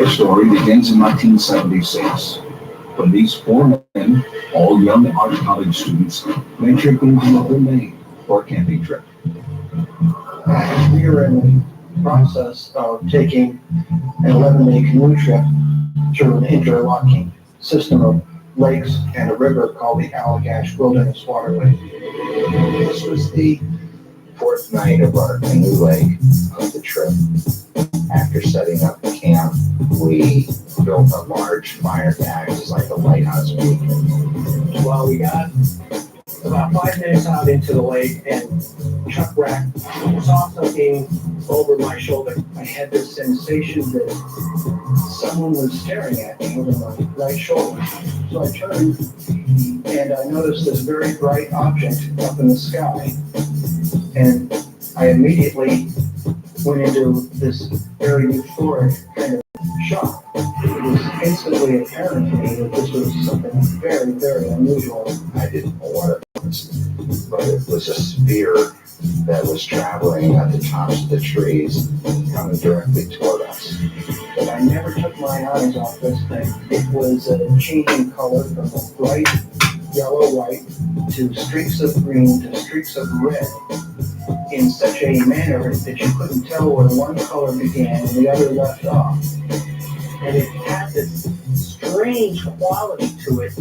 Their story begins in 1976 when these four men, all young art college students, ventured into Northern Maine for a camping trip. We were in the process of taking an 11-day canoe trip through an interlocking system of lakes and a river called the Allagash Wilderness Waterway. This was the fourth night of our canoe leg of the trip. After setting up the camp, we built a large fire to act as like a lighthouse beacon. Well, we got about 5 minutes out into the lake, and Chuck Rack saw something over my shoulder. I had this sensation that someone was staring at me over my right shoulder. So I turned, and I noticed this very bright object up in the sky, and I immediately went into this very euphoric kind of shock. It was instantly apparent to me that this was something very, very unusual. I didn't know what it was, but it was a sphere that was traveling at the tops of the trees, coming directly toward us. But I never took my eyes off this thing. It was changing color from a bright yellow-white to streaks of green to streaks of red in such a manner that you couldn't tell where one color began and the other left off. And it had this strange quality to it,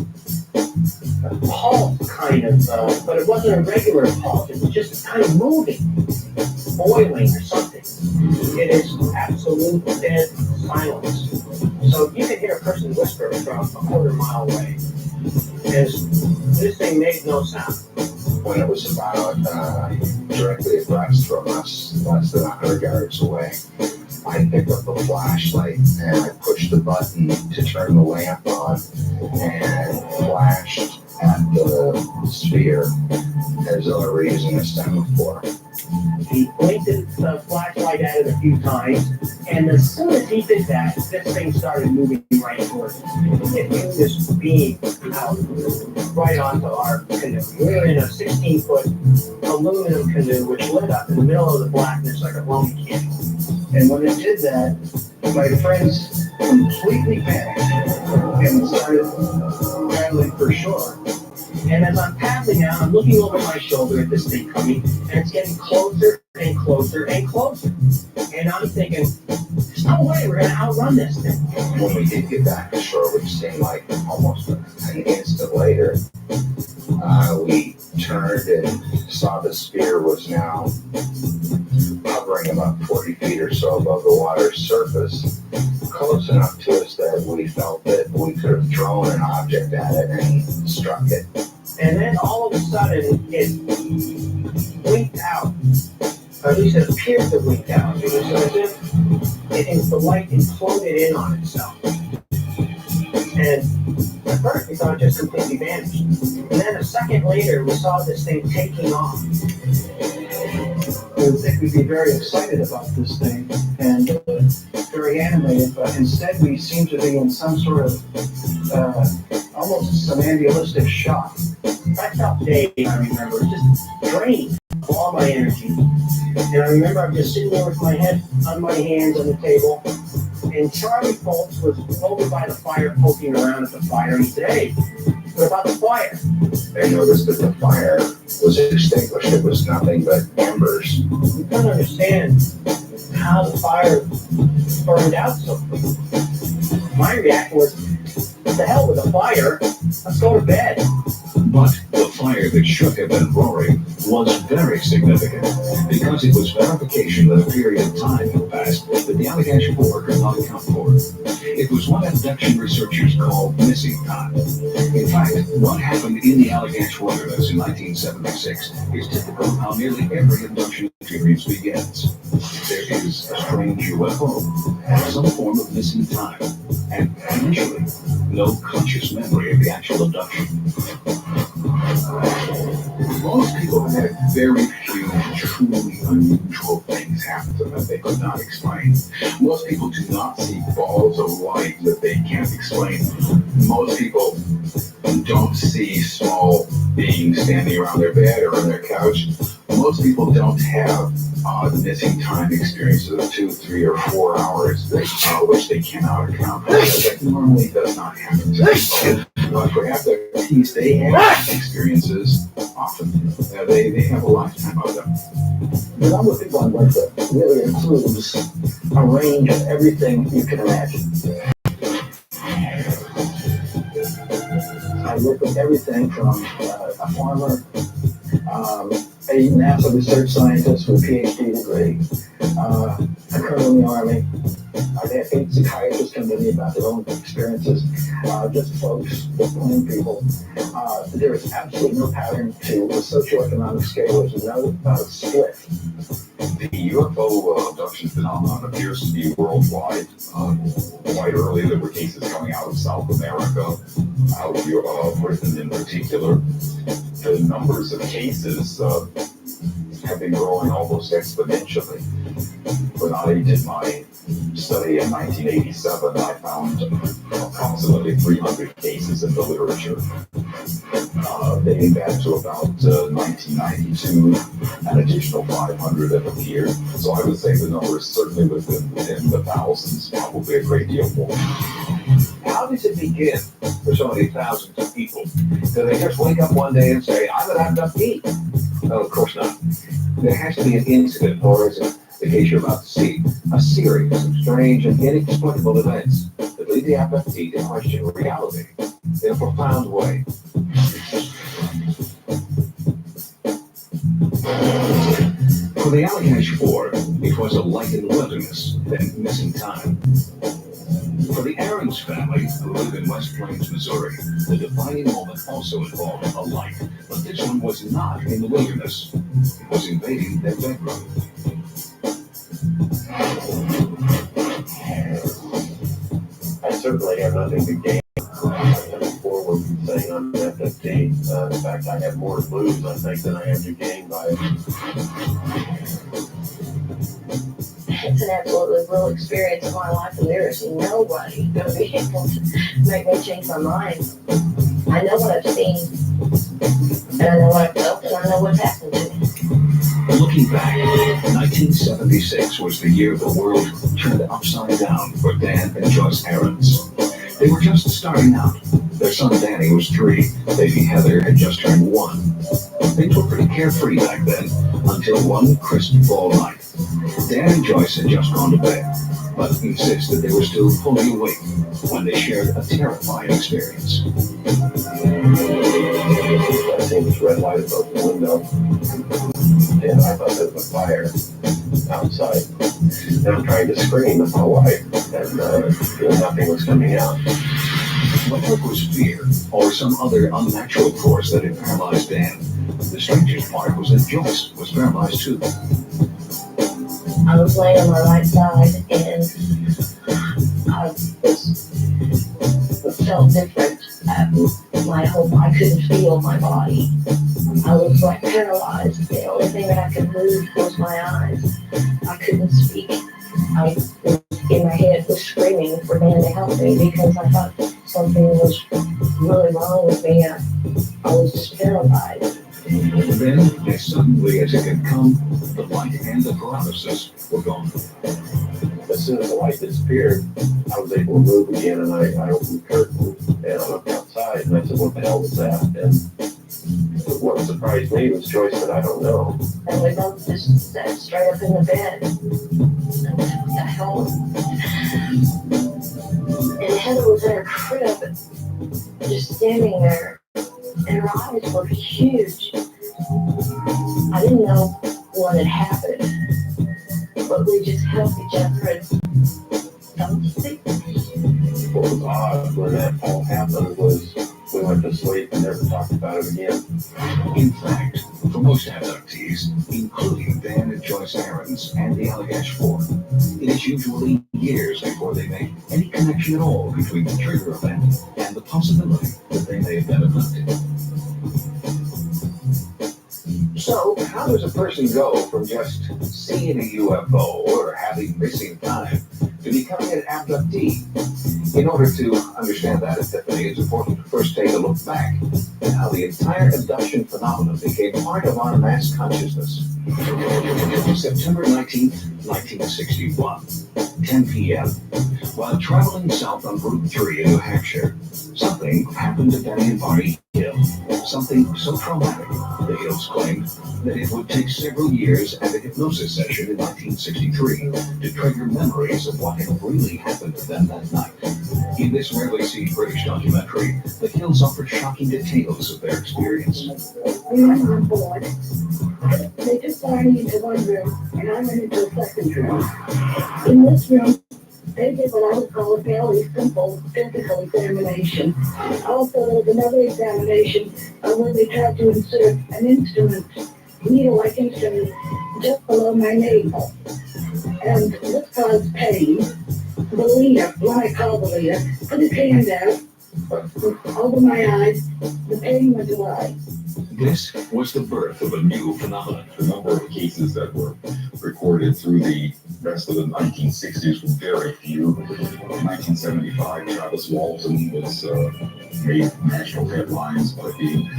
a pulse kind of, but it wasn't a regular pulse. It was just kind of moving, boiling or something. It is absolute dead silence. So you can hear a person whisper from a quarter mile away. This thing made no sound. When it was about directly abreast from us, less than 100 yards away, I picked up a flashlight and I pushed the button to turn the lamp on and flashed at the sphere as though I were using a semaphore. He blinked the flashlight at it a few times, and as soon as he did that, this thing started moving right towards us. It threw this beam out right onto our canoe. We were in a 16-foot aluminum canoe which lit up in the middle of the blackness like a Roman candle. And when it did that, my friends completely panicked and started paddling for shore. And as I'm paddling out, I'm looking over my shoulder at this thing coming, and it's getting closer and closer and closer. And I'm thinking, there's no way we're going to outrun this thing. When we did get back to shore, which seemed like almost an instant later, we turned and saw the sphere was now hovering about 40 feet or so above the water's surface, close enough to us that we felt that we could have thrown an object at it and struck it. And then all of a sudden, it winked out. Or at least it appeared to wink out. It was as if the light imploded in on itself. And at first we thought it just completely vanished. And then a second later, we saw this thing taking off. We would think we'd be very excited about this thing and very animated, but instead we seem to be in some sort of almost somnambulistic shock. I felt Dave, I remember, just drained of all my energy. And I remember I'm just sitting there with my head on my hands on the table, and Charlie Foltz was over by the fire poking around at the fire. He said, "Hey, what about the fire?" I noticed that the fire was extinguished. It was nothing but embers. You don't understand how the fire burned out so quickly. My reaction was, what the hell with the fire? Let's go to bed. But the fire that should have been roaring was very significant because it was verification that a period of time had passed that the Allagash 4 could not account for. It was what abduction researchers call missing time. In fact, what happened in the Allagash Wilderness in 1976 is typical of how nearly every abduction experience begins. There is a strange UFO and some form of missing time, and initially, no conscious memory of the actual abduction. Most people have had very few truly unusual things happen to them that they could not explain. Most people do not see balls of light that they can't explain. Most people don't see small beings standing around their bed or on their couch. Most most people don't have missing time experiences of 2, 3, or 4 hours, which they cannot account for. That normally does not happen to people. But for abductees, they have experiences often. They have a lifetime of them. The number of people I've worked with really includes a range of everything you can imagine. I work with everything from a farmer, a NASA research scientist with a PhD degree, a colonel in the Army. I've had 8 psychiatrists come to me about their own experiences, just folks, plain people. There is absolutely no pattern to the socioeconomic scale. There's no split. The UFO abduction phenomenon appears to be worldwide. Quite early, there were cases coming out of South America, out of Britain in particular. The numbers of cases have been growing almost exponentially. When I did my study in 1987, I found approximately 300 cases in the literature, dating back to about 1992. An additional 500 have appeared. So I would say the number is certainly within the thousands, probably a great deal more. How does it begin for some of these thousands of people? Do they just wake up one day and say, I'm an abductee? No, of course not. There has to be an incident, or as in the case you're about to see, a series of strange and inexplicable events that lead the abductee to question reality in a profound way. For the Allagash 4, it was a light in the wilderness, then missing time. For the Aarons family, who live in West Plains, Missouri, the defining moment also involved a light, but this one was not in the wilderness. It was invading their bedroom. I certainly have nothing to gain coming forward from saying I'm an FFT. In fact, I have more to lose, I think, than I have to gain by it. It's an absolutely real experience of my life, and there is nobody going to be able to make me change my mind. I know what I've seen, and I know what I've felt, and I know what happened to me. Looking back, 1976 was the year the world turned upside down for Dan and Joyce Aarons. They were just starting out. Their son Danny was 3. Baby Heather had just turned 1. Things were pretty carefree back then, until one crisp fall night. Dan and Joyce had just gone to bed, but insisted they were still fully awake when they shared a terrifying experience. I seen this red light above the window, and I thought there was a fire outside. And I'm trying to scream at my wife, and nothing was coming out. Whether it was fear or some other unnatural force that had paralyzed Dan, the strangest part was that Joyce was paralyzed too. I was laying on my right side, and I felt different. I couldn't feel my body. I was like paralyzed. The only thing that I could move was my eyes. I couldn't speak. I, in my head, was screaming for Dan to help me because I thought something was really wrong with me. I was just paralyzed. Then, as suddenly as it could come, the light and the paralysis were gone. As soon as the light disappeared, I was able to move again, and I opened the curtain, and I looked outside, and I said, what the hell was that? And what surprised me was Joyce said, I don't know. And we both just sat straight up in the bed. And what the hell? And Heather was in her crib, just standing there, and her eyes were huge. I didn't know what had happened, but we just held each other and fell asleep. What was odd when that all happened was we went to sleep and never talked about it again. In fact, for most abductees, including Dan and Joyce Aarons and the Allagash 4, it is usually years before they make any connection at all between the trigger event and the possibility that they may have been abducted. So, how does a person go from just seeing a UFO or having missing time to becoming an abductee. In order to understand that epiphany, it's important to first take a look back at how the entire abduction phenomenon became part of our mass consciousness. September 19th, 1961, 10 p.m. While traveling south on Route 3 in New Hampshire, something happened to Danny and Barney Hill. Something so traumatic, the Hills claimed, that it would take several years and a hypnosis session in 1963 to trigger memories of what had really happened to them that night. In this rarely seen British documentary, the Hills offer shocking details of their experience. We went on board. They took Barney into one room, and I went into a second room. In this room, they did what I would call a fairly simple physical examination. Also, there was another examination where they tried to insert an instrument, needle-like instrument, just below my navel. And this caused pain. The leader, what I call the leader, put his hand out over my eyes. The pain went away. This was the birth of a new phenomenon. The number of cases that were recorded through the rest of the 1960s were very few. In 1975, Travis Walton was made national headlines by being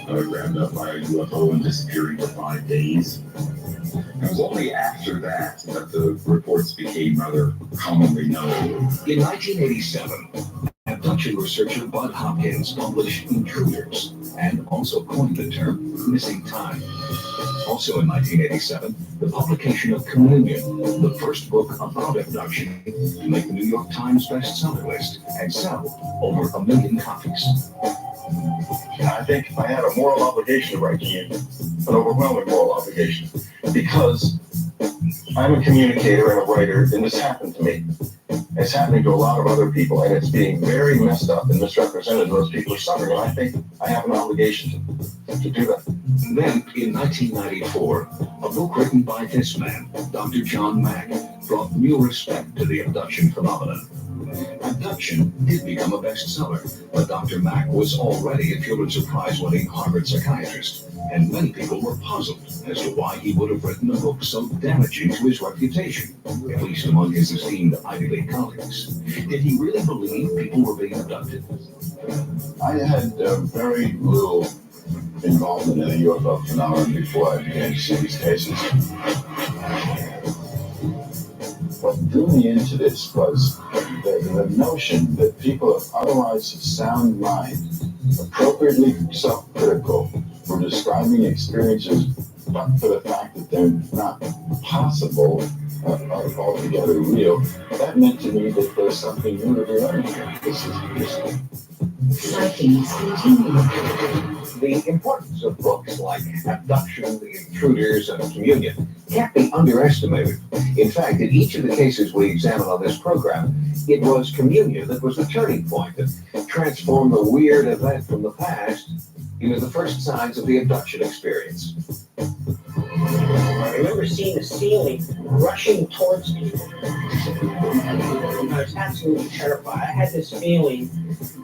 grabbed up by a UFO and disappearing for 5 days. It was only after that that the reports became rather commonly known. In 1987, abduction researcher Bud Hopkins published Intruders and also coined the term missing time. Also in 1987, the publication of Communion, the first book about abduction, to make the New York Times bestseller list and sell over 1 million copies. I think I had a moral obligation to write to you, an overwhelming moral obligation, because I'm a communicator and a writer, and this happened to me. It's happening to a lot of other people, and it's being very messed up and misrepresented. Those people are suffering, and I think I have an obligation to do that. Then, in 1994, a book written by this man, Dr. John Mack, brought new respect to the abduction phenomenon. Abduction did become a bestseller, but Dr. Mack was already a Pulitzer Prize-winning Harvard psychiatrist, and many people were puzzled as to why he would have written a book so damaging to his reputation, at least among his esteemed Ivy League colleagues. Did he really believe people were being abducted? I had very little involvement in the UFO phenomenon before I began to see these cases. What drew me into this was the notion that people of otherwise sound mind, appropriately self-critical, were describing experiences but for the fact that they're not possible or altogether real. That meant to me that there's something new to be learned here. This is Sightings continue. The importance of books like Abduction, The Intruders, and Communion can't be underestimated. In fact, in each of the cases we examine on this program, it was Communion that was the turning point that transformed the weird event from the past into the first signs of the abduction experience. I remember seeing the ceiling rushing towards me. I was absolutely terrified. I had this feeling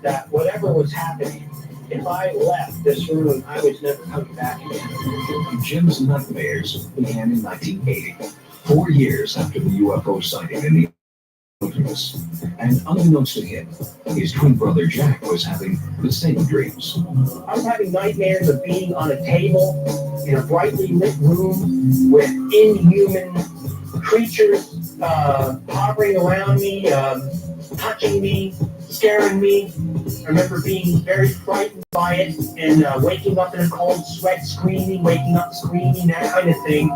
that whatever was happening, if I left this room, I was never coming back again. Jim's nightmares began in 1980, 4 years after the UFO sighting in the wilderness. And unbeknownst to him, his twin brother Jack was having the same dreams. I was having nightmares of being on a table in a brightly lit room with inhuman creatures hovering around me, touching me, scaring me. I remember being very frightened by it and waking up in a cold sweat, screaming, waking up screaming, that kind of thing.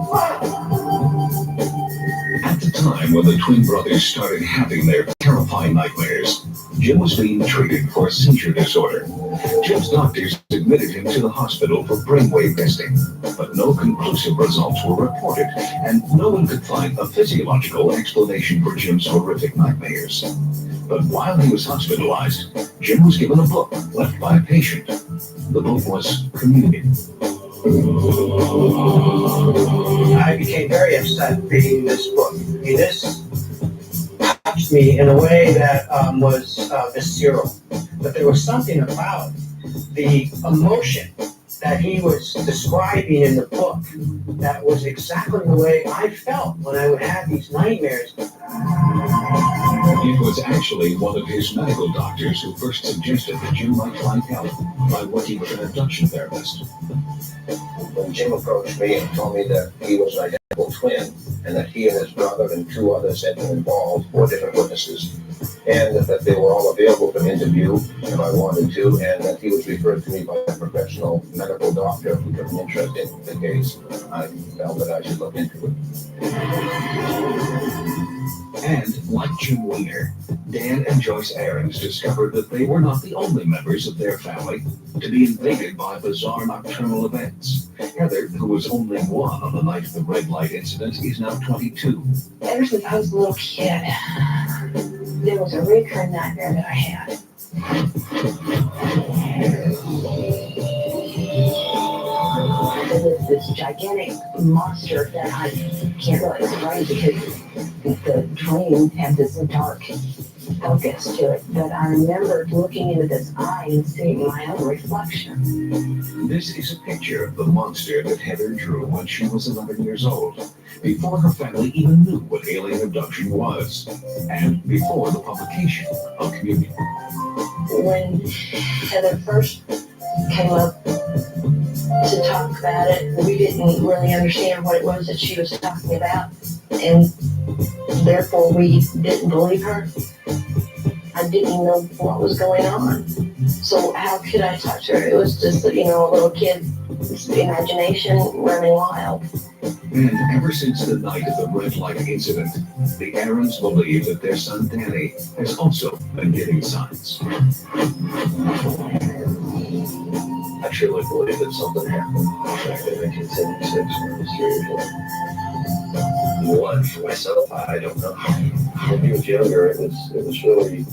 At the time when the twin brothers started having their terrifying nightmares, Jim was being treated for a seizure disorder. Jim's doctors admitted him to the hospital for brainwave testing, but no conclusive results were reported, and no one could find a physiological explanation for Jim's horrific nightmares. But while he was hospitalized, Jim was given a book left by a patient. The book was Communion. I became very upset reading this book. I mean, this touched me in a way that was visceral. But there was something about the emotion that he was describing in the book that was exactly the way I felt when I would have these nightmares. It was actually one of his medical doctors who first suggested that Jim might find help by working with an abduction therapist. When Jim approached me and told me that he was an identical twin, and that he and his brother and 2 others had been involved, 4 different witnesses, and that they were all available for interview if I wanted to, and that he was referred to me by a professional medical doctor who took an interest in the case, I felt that I should look into it. And like Jim Weiner, Dan and Joyce Aarons discovered that they were not the only members of their family to be invaded by bizarre nocturnal events. Heather, who was only 1 on the night of the red light incident, is now 22. Ever since I was a little kid, there was a recurring nightmare that I had. There was this gigantic monster that I can't really explain because the dream had this dark focus to it. But I remember looking into this eye and seeing my own reflection. This is a picture of the monster that Heather drew when she was 11 years old, before her family even knew what alien abduction was, and before the publication of Communion. When Heather first came up to talk about it, we didn't really understand what it was that she was talking about, and therefore we didn't believe her. I didn't know what was going on, so how could I touch her? It was just, a little kid's imagination running wild. And ever since the night of the red light incident, the Aarons believe that their son Danny has also been getting signs. I truly believe that something happened back in 1976 when I was 3 years old. What, for myself, I don't know. When he was younger, it was really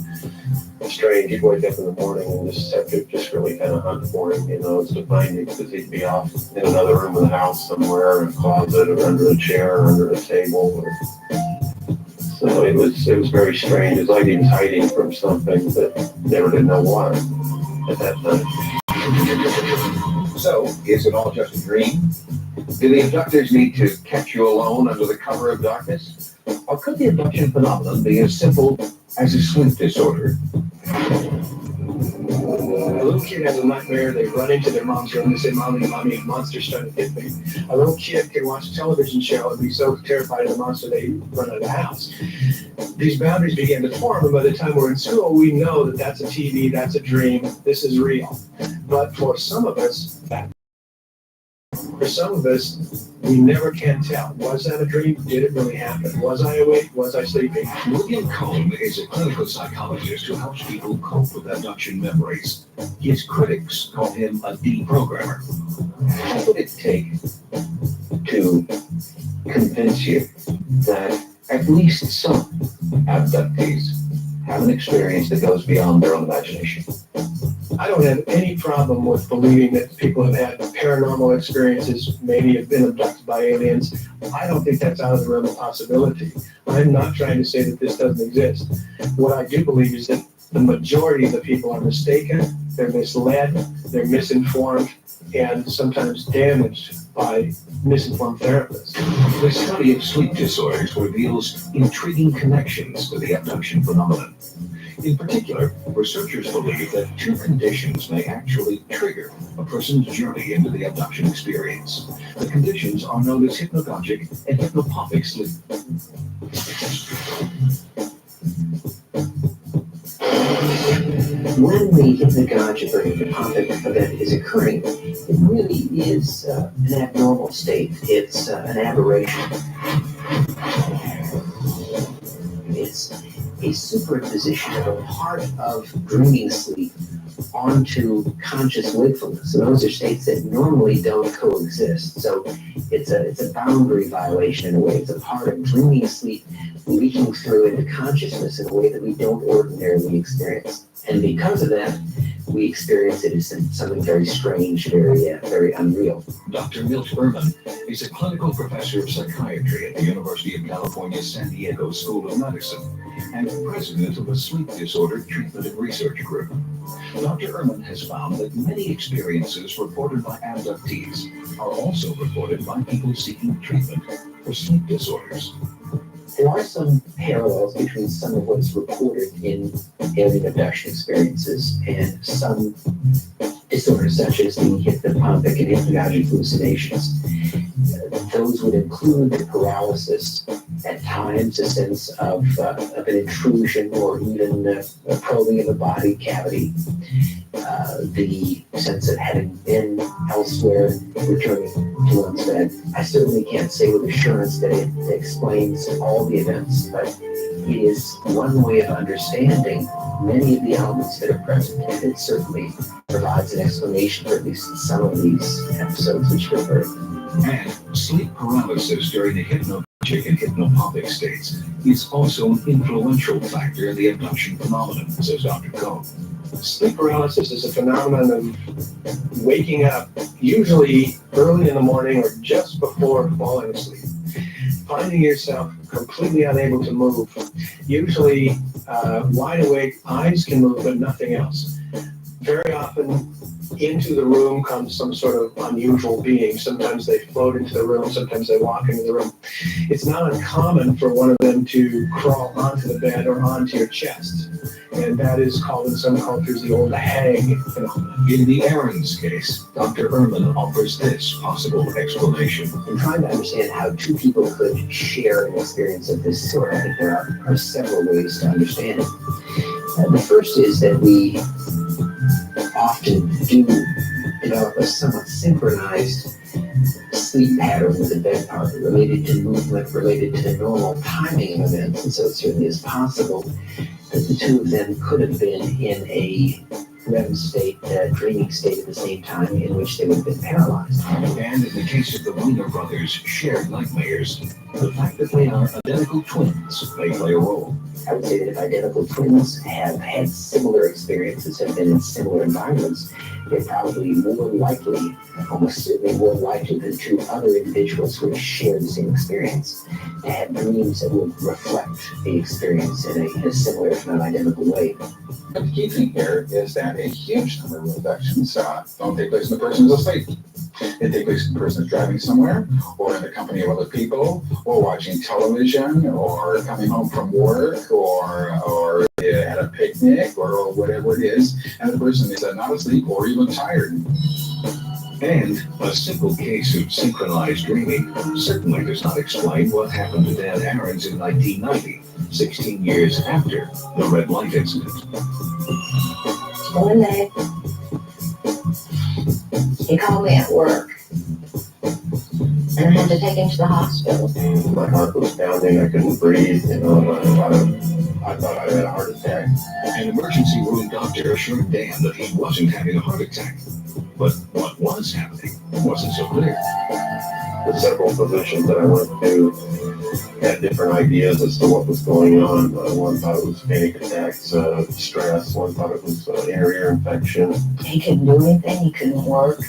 strange. He'd wake up in the morning and this septic just really kind of hunt for him, to find him, because he'd be off in another room of the house somewhere, in a closet or under a chair or under a table. So it was very strange. It's like he was hiding from something, but never did know what at that time. So, is it all just a dream? Do the abductors need to catch you alone under the cover of darkness? Or could the abduction phenomenon be as simple as a sleep disorder? A little kid has a nightmare, they run into their mom's room and say, Mommy, a monster's trying to hit me. A little kid can watch a television show and be so terrified of the monster they run out of the house. These boundaries begin to form, and by the time we're in school, we know that that's a TV, that's a dream, this is real. But for some of us, we never can tell. Was that a dream? Did it really happen? Was I awake? Was I sleeping? William Cohn is a clinical psychologist who helps people cope with abduction memories. His critics call him a deprogrammer. What would it take to convince you that at least some abductees have an experience that goes beyond their own imagination? I don't have any problem with believing that people have had paranormal experiences, maybe have been abducted by aliens. I don't think that's out of the realm of possibility. I'm not trying to say that this doesn't exist. What I do believe is that the majority of the people are mistaken, they're misled, they're misinformed, and sometimes damaged by misinformed therapists. The study of sleep disorders reveals intriguing connections to the abduction phenomenon. In particular, researchers believe that 2 conditions may actually trigger a person's journey into the abduction experience. The conditions are known as hypnagogic and hypnopompic sleep. When the hypnagogic or hypnopompic event is occurring, it really is an abnormal state. It's an aberration. It's a superimposition of a part of dreaming sleep onto conscious wakefulness. So those are states that normally don't coexist. So it's a boundary violation in a way. It's a part of dreaming sleep leaking through into consciousness in a way that we don't ordinarily experience. And because of that, we experience it as something very strange, very unreal. Dr. Milt Berman is a clinical professor of psychiatry at the University of California, San Diego School of Medicine, and president of a sleep disorder treatment and research group. Dr. Ehrman has found that many experiences reported by abductees are also reported by people seeking treatment for sleep disorders. There are some parallels between some of what's reported in alien abduction experiences and some disorders such as the hypnopompic and hypnagogic hallucinations. Those would include the paralysis, at times a sense of an intrusion or even a probing of the body cavity, the sense of having been elsewhere and returning to one's bed. I certainly can't say with assurance that it explains all the events, but it is one way of understanding many of the elements that are present, and it certainly provides an explanation for at least some of these episodes which we've heard. And sleep paralysis during the hypnagogic and hypnopompic states is also an influential factor in the abduction phenomenon, says Dr. Coe. Sleep paralysis is a phenomenon of waking up, usually early in the morning or just before falling asleep, finding yourself completely unable to move, usually wide awake, eyes can move, but nothing else. Very often, into the room comes some sort of unusual being. Sometimes they float into the room, sometimes they walk into the room. It's not uncommon for one of them to crawl onto the bed or onto your chest. And that is called in some cultures the old hag phenomenon. In the Aaron's case, Dr. Ehrman offers this possible explanation. In trying to understand how two people could share an experience of this sort, I think there are several ways to understand it. The first is that we often do develop a somewhat synchronized sleep pattern with the bed partner, related to movement, related to the normal timing of events, and so it certainly is possible that the two of them could have been in a REM state, dreaming state at the same time in which they would have been paralyzed. And in the case of the Wiener brothers' shared nightmares, the fact that they are identical twins may play a role. I would say that if identical twins have had similar experiences, have been in similar environments, they're probably more likely, almost certainly more likely than two other individuals who have shared the same experience to have dreams that would reflect the experience in a similar, if not identical way. But the key thing here is that a huge number of abductions don't take place when the person is asleep. They take place when the person is driving somewhere, or in the company of other people, or watching television, or coming home from work, or at a picnic, or whatever it is, and the person is not asleep or even tired. And a simple case of synchronized dreaming certainly does not explain what happened to Dan Aarons in 1990, 16 years after the red light incident. One day, he called me at work, and I had to take him to the hospital. My heart was pounding, I couldn't breathe, I thought I had a heart attack. An emergency room doctor assured Dan that he wasn't having a heart attack. But what was happening wasn't so clear. The several physicians that I went to had different ideas as to what was going on. One thought it was panic attacks, stress. One thought it was ear infection. He couldn't do anything. He couldn't work.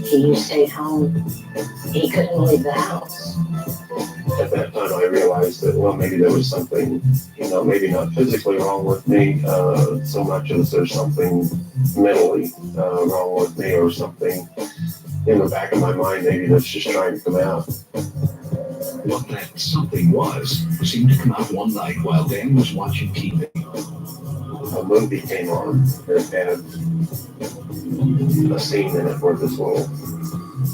He stayed home. He couldn't leave the house. At that time, I realized that, well, maybe there was something, maybe not physically wrong with me, so much as there's something mentally wrong with me, or something in the back of my mind, maybe that's just trying to come out. What that something was seemed to come out one night while Dan was watching TV. A movie came on that had a scene in it where this little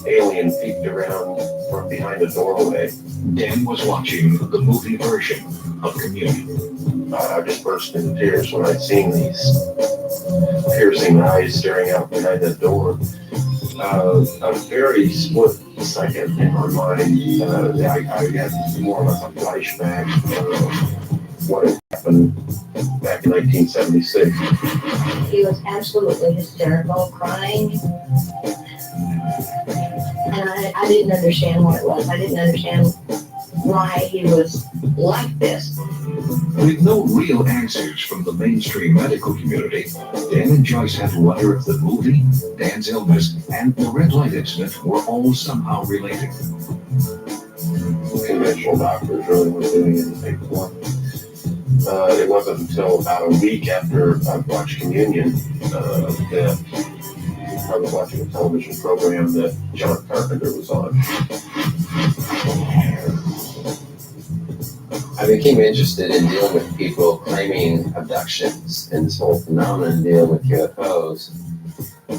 alien peeked around from behind a doorway. Dan was watching the movie version of Communion. I just burst into tears when I'd seen these piercing eyes staring out behind that door. A very split second in my mind, I got more or less a flashback of what had happened back in 1976. He was absolutely hysterical, crying. And I didn't understand what it was. I didn't understand why he was like this. With no real answers from the mainstream medical community, Dan and Joyce had to wonder if the movie, Dan's illness, and the red light incident were all somehow related. Conventional doctors really weren't doing anything for me. it wasn't until about a week after I watched Communion that I was watching a television program that John Carpenter was on. I became interested in dealing with people claiming abductions and this whole phenomenon dealing with UFOs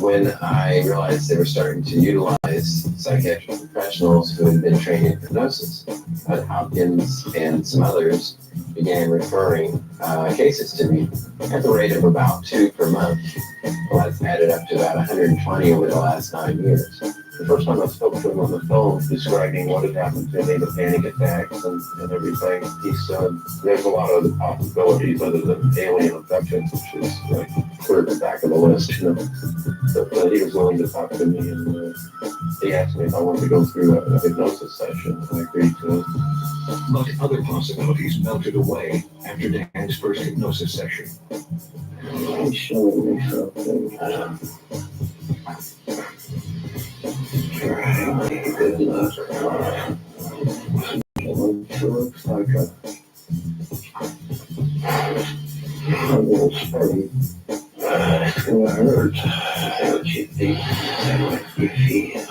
when I realized they were starting to utilize psychiatric professionals who had been trained in hypnosis. Hopkins and some others began referring cases to me at the rate of about 2 per month. Well, that's added up to about 120 over the last 9 years. The first time I spoke to him on the phone describing what had happened to me, the panic attacks and everything, he said there's a lot of other possibilities other than alien abductions, which is like clear at the back of the list, you know. But he was willing to talk to me, and he asked me if I wanted to go through a hypnosis session. I agreed to it. But other possibilities melted away after Dan's first hypnosis session. He's showing me something. Good luck. It looks like a little spotty. It's gonna hurt. What you think? What you feel?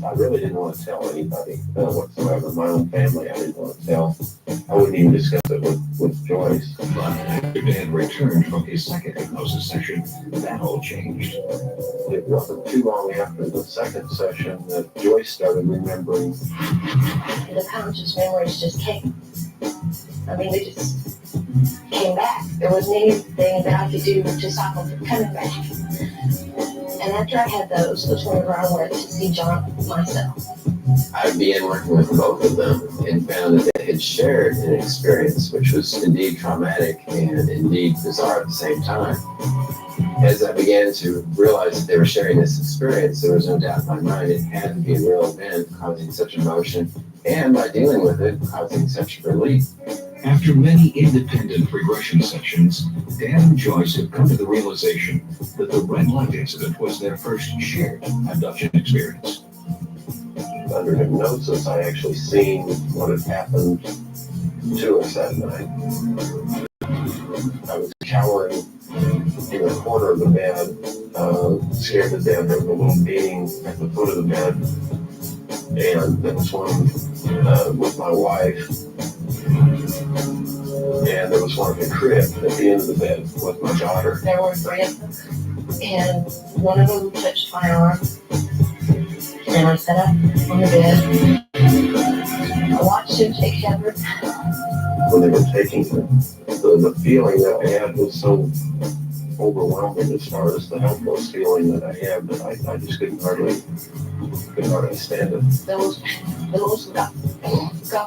I really didn't want to tell anybody whatsoever. My own family, I didn't want to tell. I wouldn't even discuss it with Joyce. But after Dan returned from his second hypnosis session, that all changed. It wasn't too long after the second session that Joyce started remembering. The conscious memories just came. I mean, they just came back. There wasn't anything that I could do to stop them from coming back. And after I had those was whenever I went to see John myself. I began working with both of them and found that they had shared an experience which was indeed traumatic and indeed bizarre at the same time. As I began to realize that they were sharing this experience, there was no doubt in my mind it had to be a real event causing such emotion, and by dealing with it, causing such relief. After many independent regression sessions, Dan and Joyce had come to the realization that the red light incident was their first shared abduction experience. Under hypnosis, I actually seen what had happened to us that night. I was cowering in the corner of the bed, scared to death. There was a little being at the foot of the bed, and there was one with my wife, and there was one at the crib at the end of the bed with my daughter. There were 3 of them, and one of them touched my arm. And I sat up on the bed. I watched him take Shepard. When they were taking him, the feeling that I had was so overwhelming as far as the helpless feeling that I had that I just couldn't hardly stand it. Those got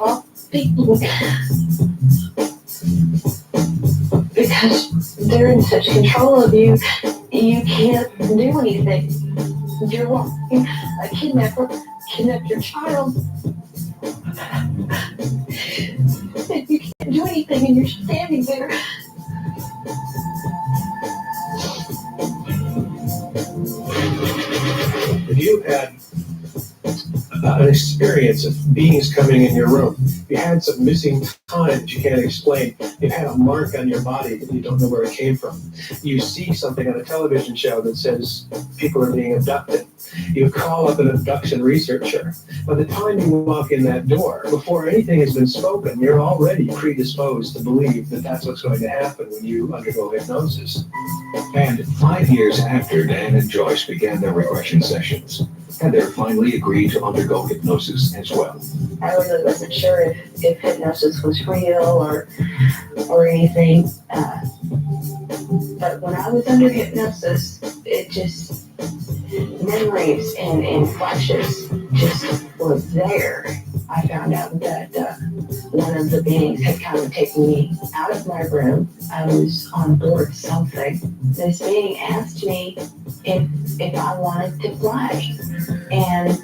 off people. Because they're in such control of you, you can't do anything. You're walking a kidnapper, kidnapped your child. And you can't do anything and you're standing there. If you had an experience of beings coming in your room, you had some missing time that you can't explain, you had a mark on your body that you don't know where it came from, you see something on a television show that says people are being abducted, you call up an abduction researcher. By the time you walk in that door, before anything has been spoken, you're already predisposed to believe that that's what's going to happen when you undergo hypnosis. And 5 years after Dan and Joyce began their regression sessions, Heather finally agreed to undergo hypnosis as well. I really wasn't sure if hypnosis was real or anything. But when I was under hypnosis, it just, memories and flashes just were there. I found out that one of the beings had kind of taken me out of my room. I was on board something. This being asked me if I wanted to fly. And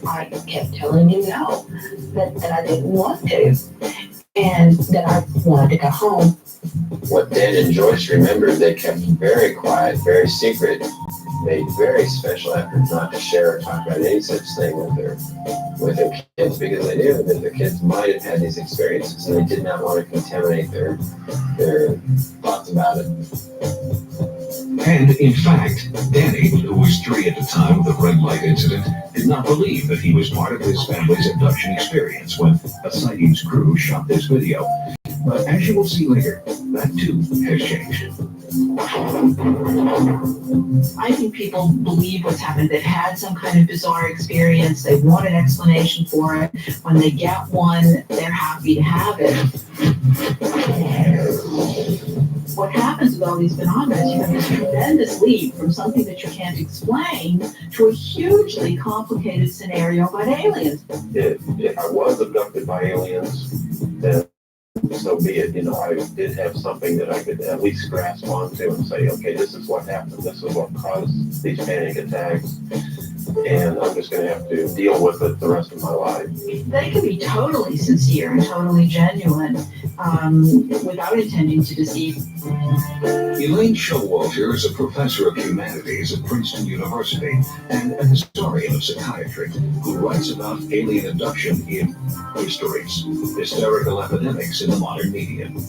I kept telling him no, that I didn't want to, and that I wanted to go home. What Dan and Joyce remembered, they kept very quiet, very secret, made very special efforts not to share or talk about any such thing with their kids, because they knew that the kids might have had these experiences and they did not want to contaminate their thoughts about it. And in fact, Danny, who was 3 at the time of the red light incident, did not believe that he was part of his family's abduction experience when a sightings crew shot this video. But as you will see later, that too has changed. I think people believe what's happened. They've had some kind of bizarre experience. They want an explanation for it. When they get one, they're happy to have it. What happens with all these phenomena is you have this tremendous leap from something that you can't explain to a hugely complicated scenario about aliens. If I was abducted by aliens, then so be it. I did have something that I could at least grasp onto and say, okay, this is what happened. This is what caused these panic attacks. And I'm just going to have to deal with it the rest of my life. They can be totally sincere and totally genuine without intending to deceive. Elaine Showalter is a professor of humanities at Princeton University and a historian of psychiatry who writes about alien abduction in Histories, Hysterical Epidemics in the Modern Medium.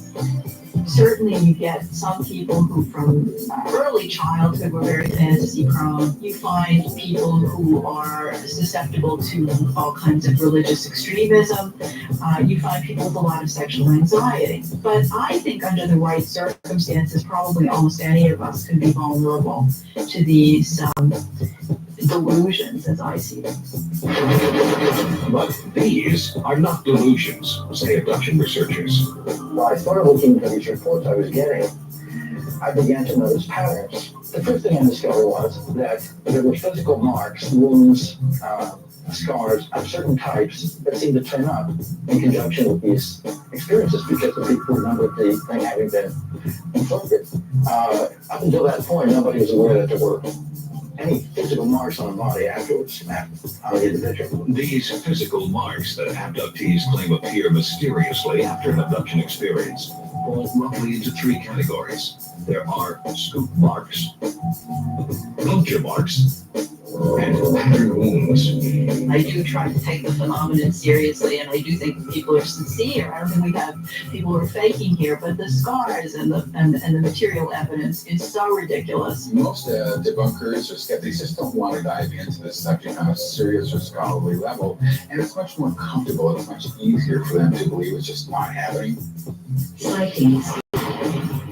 Certainly you get some people who from early childhood were very fantasy prone. You find people who are susceptible to all kinds of religious extremism. You find people with a lot of sexual anxiety. But I think under the right circumstances, probably almost any of us can be vulnerable to these delusions as I see them. But these are not delusions, say abduction researchers. When I started looking at these reports I was getting, I began to notice patterns. The first thing I discovered was that there were physical marks, wounds, scars of certain types that seemed to turn up in conjunction with these experiences because the people remembered the thing having been inflicted. Up until that point, nobody was aware that there were any physical marks on the body afterwards on the individual. These physical marks that abductees claim appear mysteriously after an abduction experience fall roughly into 3 categories. There are scoop marks, puncture marks, and pattern wounds. I do try to take the phenomenon seriously, and I do think people are sincere. I don't think we have people who are faking here, but the scars and the material evidence is so ridiculous. Most debunkers or skeptics just don't want to dive into this subject on a serious or scholarly level, and it's much more comfortable, it's much easier for them to believe it's just not happening. Sightings.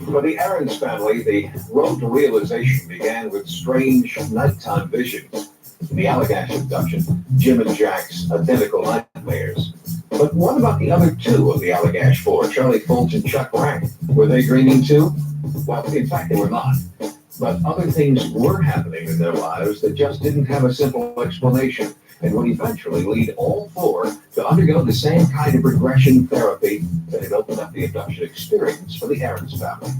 For the Aarons family, the road to realization began with strange nighttime visions. In the Allagash abduction, Jim and Jack's identical nightmares. But what about the other 2 of the Allagash 4, Charlie Fultz and Chuck Rank? Were they dreaming too? Well, in fact, they were not. But other things were happening in their lives that just didn't have a simple explanation, and would eventually lead all 4 to undergo the same kind of regression therapy that had opened up the abduction experience for the Aarons family.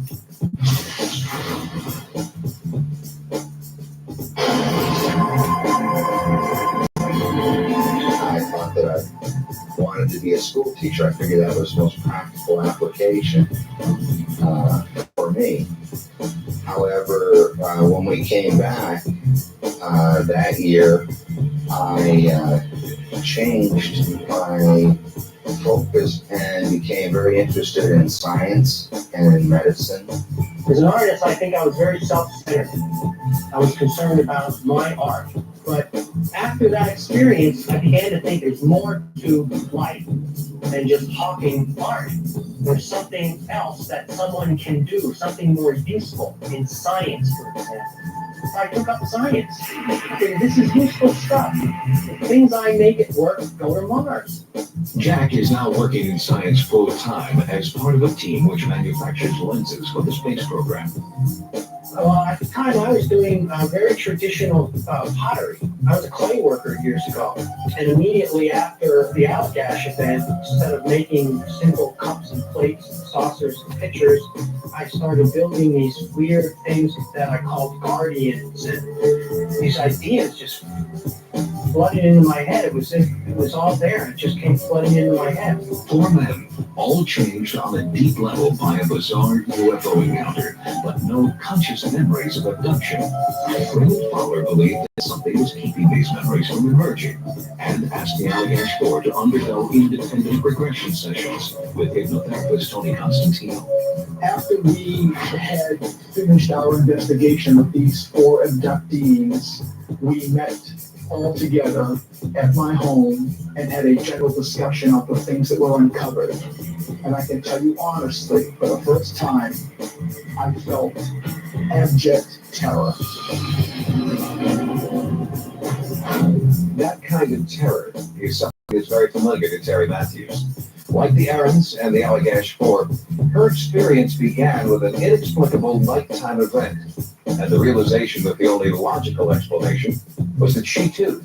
I thought that I wanted to be a school teacher. I figured that was the most practical application for me. However, when we came back that year, I changed my focus and became very interested in science and in medicine. As an artist, I think I was very self-centered. I was concerned about my art. But after that experience, I began to think there's more to life than just hawking art. There's something else that someone can do, something more useful in science, for example. So I took up science. I figured this is useful stuff. The things I make it work go to Mars. Jack is now working in science full-time as part of a team which manufactures lenses for the space program. At the time, I was doing very traditional pottery. I was a clay worker years ago. And immediately after the Allagash event, instead of making simple cups and plates, and saucers and pitchers, I started building these weird things that I called guardians. And these ideas just flooding into my head. It was all there. It just came flooding into my head. For men, all changed on a deep level by a bizarre UFO encounter, but no conscious memories of abduction. Raymond Fowler believed that something was keeping these memories from emerging, and asked the Allagash Board to undergo independent regression sessions with hypnotherapist Tony Constantino. After we had finished our investigation of these 4 abductees, we met all together at my home and had a general discussion of the things that were uncovered. And I can tell you honestly, for the first time, I felt abject terror. That kind of terror is something that's very familiar to Terry Matthews. Like the Aarons and the Allagash Four, her experience began with an inexplicable nighttime event, and the realization that the only logical explanation was that she too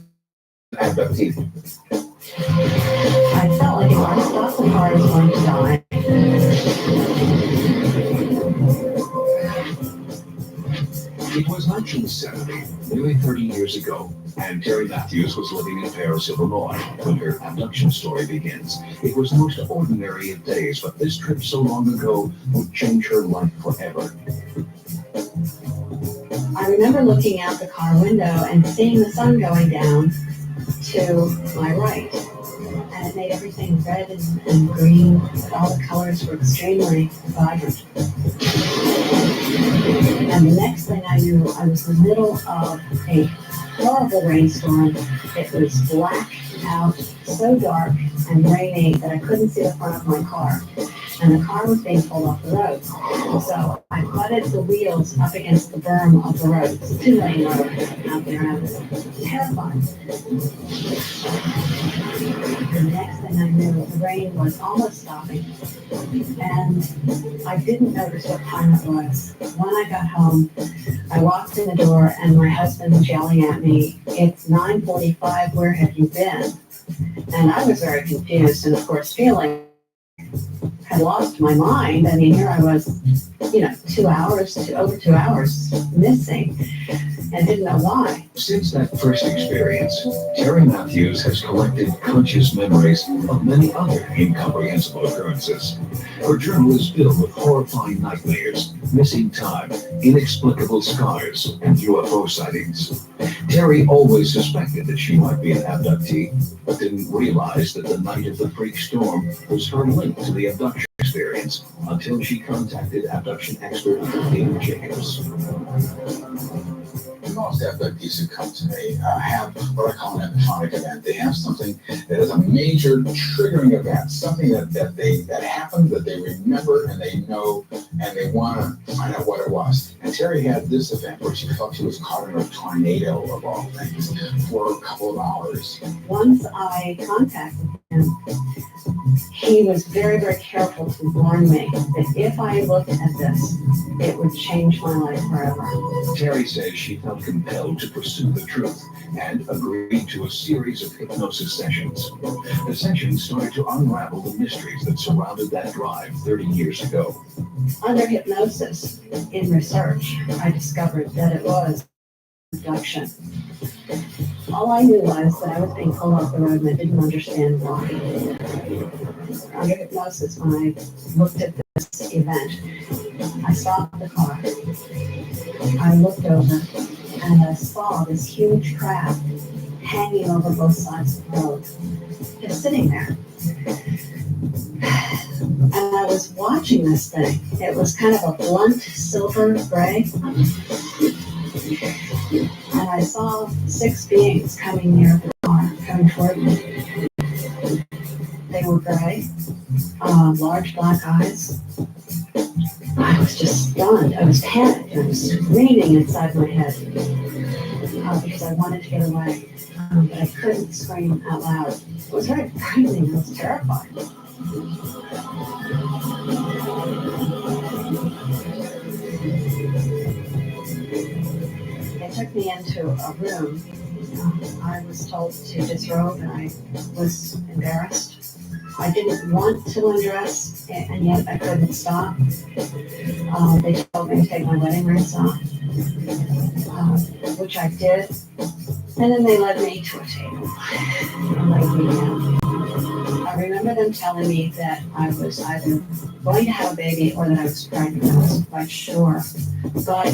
had an abductee. I felt like if I stopped the car, I was going to die. It was 1970, nearly 30 years ago, and Terry Matthews was living in Paris, Illinois, when her abduction story begins. It was the most ordinary of days, but this trip so long ago would change her life forever. I remember looking out the car window and seeing the sun going down to my right. And it made everything red and green, but all the colors were extremely vibrant. And the next thing I knew, I was in the middle of a horrible rainstorm. It was black out, so dark and rainy that I couldn't see the front of my car. And the car was being pulled off the road. So I butted the wheels up against the berm of the road. It's a 2-lane road out there, and I was terrified. The next thing I knew, the rain was almost stopping. And I didn't notice what time it was. When I got home, I walked in the door and my husband was yelling at me, "It's 9:45, where have you been?" And I was very confused and of course feeling had lost my mind. I mean, here I was, 2 hours, over 2 hours missing and didn't know why. Since that first experience, Terry Matthews has collected conscious memories of many other incomprehensible occurrences. Her journal is filled with horrifying nightmares, missing time, inexplicable scars, and UFO sightings. Terry always suspected that she might be an abductee, but didn't realize that the night of the freak storm was her link to the abduction experience until she contacted abduction expert David Jacobs. Most abductees who come to me have what I call an epiphanic event. They have something that is a major triggering event, something that happened, that they remember and they know, and they want to find out what it was. And Terry had this event where she felt she was caught in a tornado of all things for a couple of hours. Once I contacted him, he was very, very careful to warn me that if I looked at this, it would change my life forever. Terry says she felt compelled to pursue the truth and agreed to a series of hypnosis sessions. The sessions started to unravel the mysteries that surrounded that drive 30 years ago. Under hypnosis, in research, I discovered that it was abduction. All I knew was that I was being pulled off the road and I didn't understand why. Under hypnosis, when I looked at this event, I stopped the car. I looked over and I saw this huge crab hanging over both sides of the road, just sitting there. And I was watching this thing. It was kind of a blunt silver gray. And I saw 6 beings coming near the car, coming toward me. They were gray, large black eyes. I was just stunned. I was panicked. I was screaming inside my head because I wanted to get away, but I couldn't scream out loud. It was very frightening. I was terrified. They took me into a room. I was told to disrobe and I was embarrassed. I didn't want to undress and yet I couldn't stop. They told me to take my wedding rings off, which I did. And then they led me to a table and laid me down. I remember them telling me that I was either going to have a baby or that I was pregnant. I wasn't quite sure. But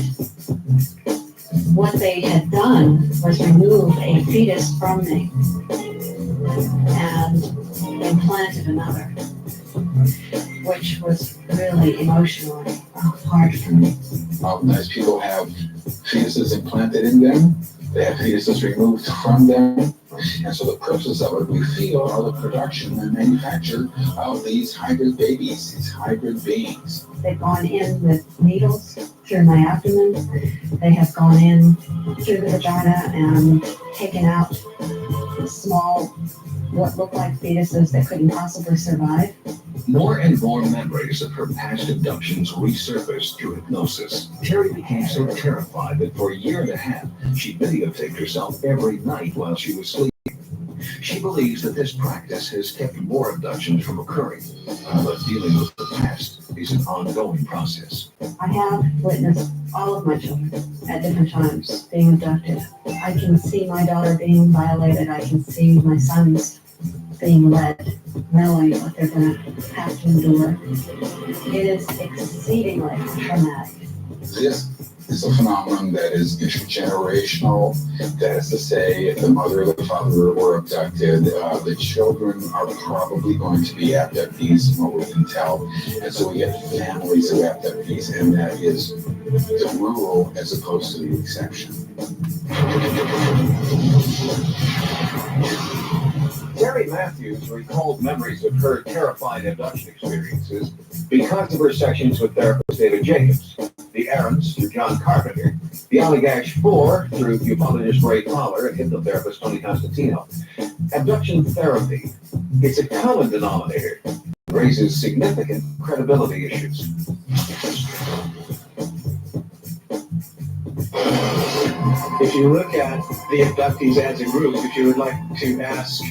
what they had done was remove a fetus from me and implanted another, which was really emotionally hard for me. Oftentimes people have fetuses implanted in them. They have fetuses removed from them. And so the process of it we feel are the production and manufacture of these hybrid babies, these hybrid beings. They've gone in with needles through my abdomen. They have gone in through the vagina and taken out small, what looked like fetuses that couldn't possibly survive. More and more memories of her past abductions resurfaced through hypnosis. Terry became so terrified that for a year and a half, she videotaped herself every night while she was sleeping. She believes that this practice has kept more abductions from occurring, but dealing with the past is an ongoing process. I have witnessed all of my children at different times being abducted. I can see my daughter being violated. I can see my sons being led, knowing what they're going to have to endure. It is exceedingly traumatic. This is a phenomenon that is intergenerational. That is to say, if the mother or the father were abducted, the children are probably going to be abductees, from what we can tell. And so we get families of abductees, and that is the rule as opposed to the exception. Terry Matthews recalled memories of her terrifying abduction experiences because of her sessions with therapist David Jacobs, the Aarons through John Carpenter, the Allagash 4 through ufologist Ray Fowler and hypnotherapist Tony Constantino. Abduction therapy is a common denominator, raises significant credibility issues. If you look at the abductees as a group, if you would like to ask,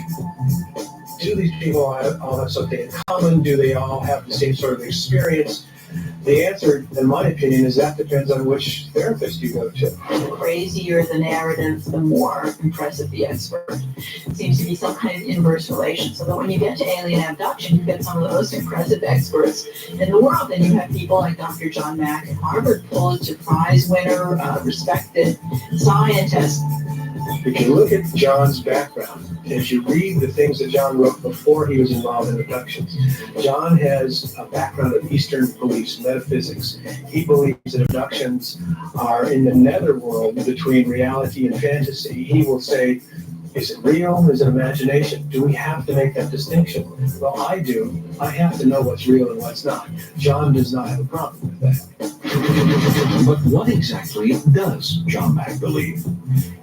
do these people all have something in common? Do they all have the same sort of experience? The answer, in my opinion, is that depends on which therapist you go to. The crazier the narrative, the more impressive the expert. It seems to be some kind of inverse relation. So that when you get to alien abduction, you get some of the most impressive experts in the world. And you have people like Dr. John Mack at Harvard, Pulitzer Prize winner, respected scientist. If you look at John's background, as you read the things that John wrote before he was involved in abductions, John has a background of Eastern beliefs, metaphysics. He believes that abductions are in the netherworld between reality and fantasy. He will say, is it real? Is it imagination? Do we have to make that distinction? Well, I do. I have to know what's real and what's not. John does not have a problem with that. But what exactly does John Mack believe?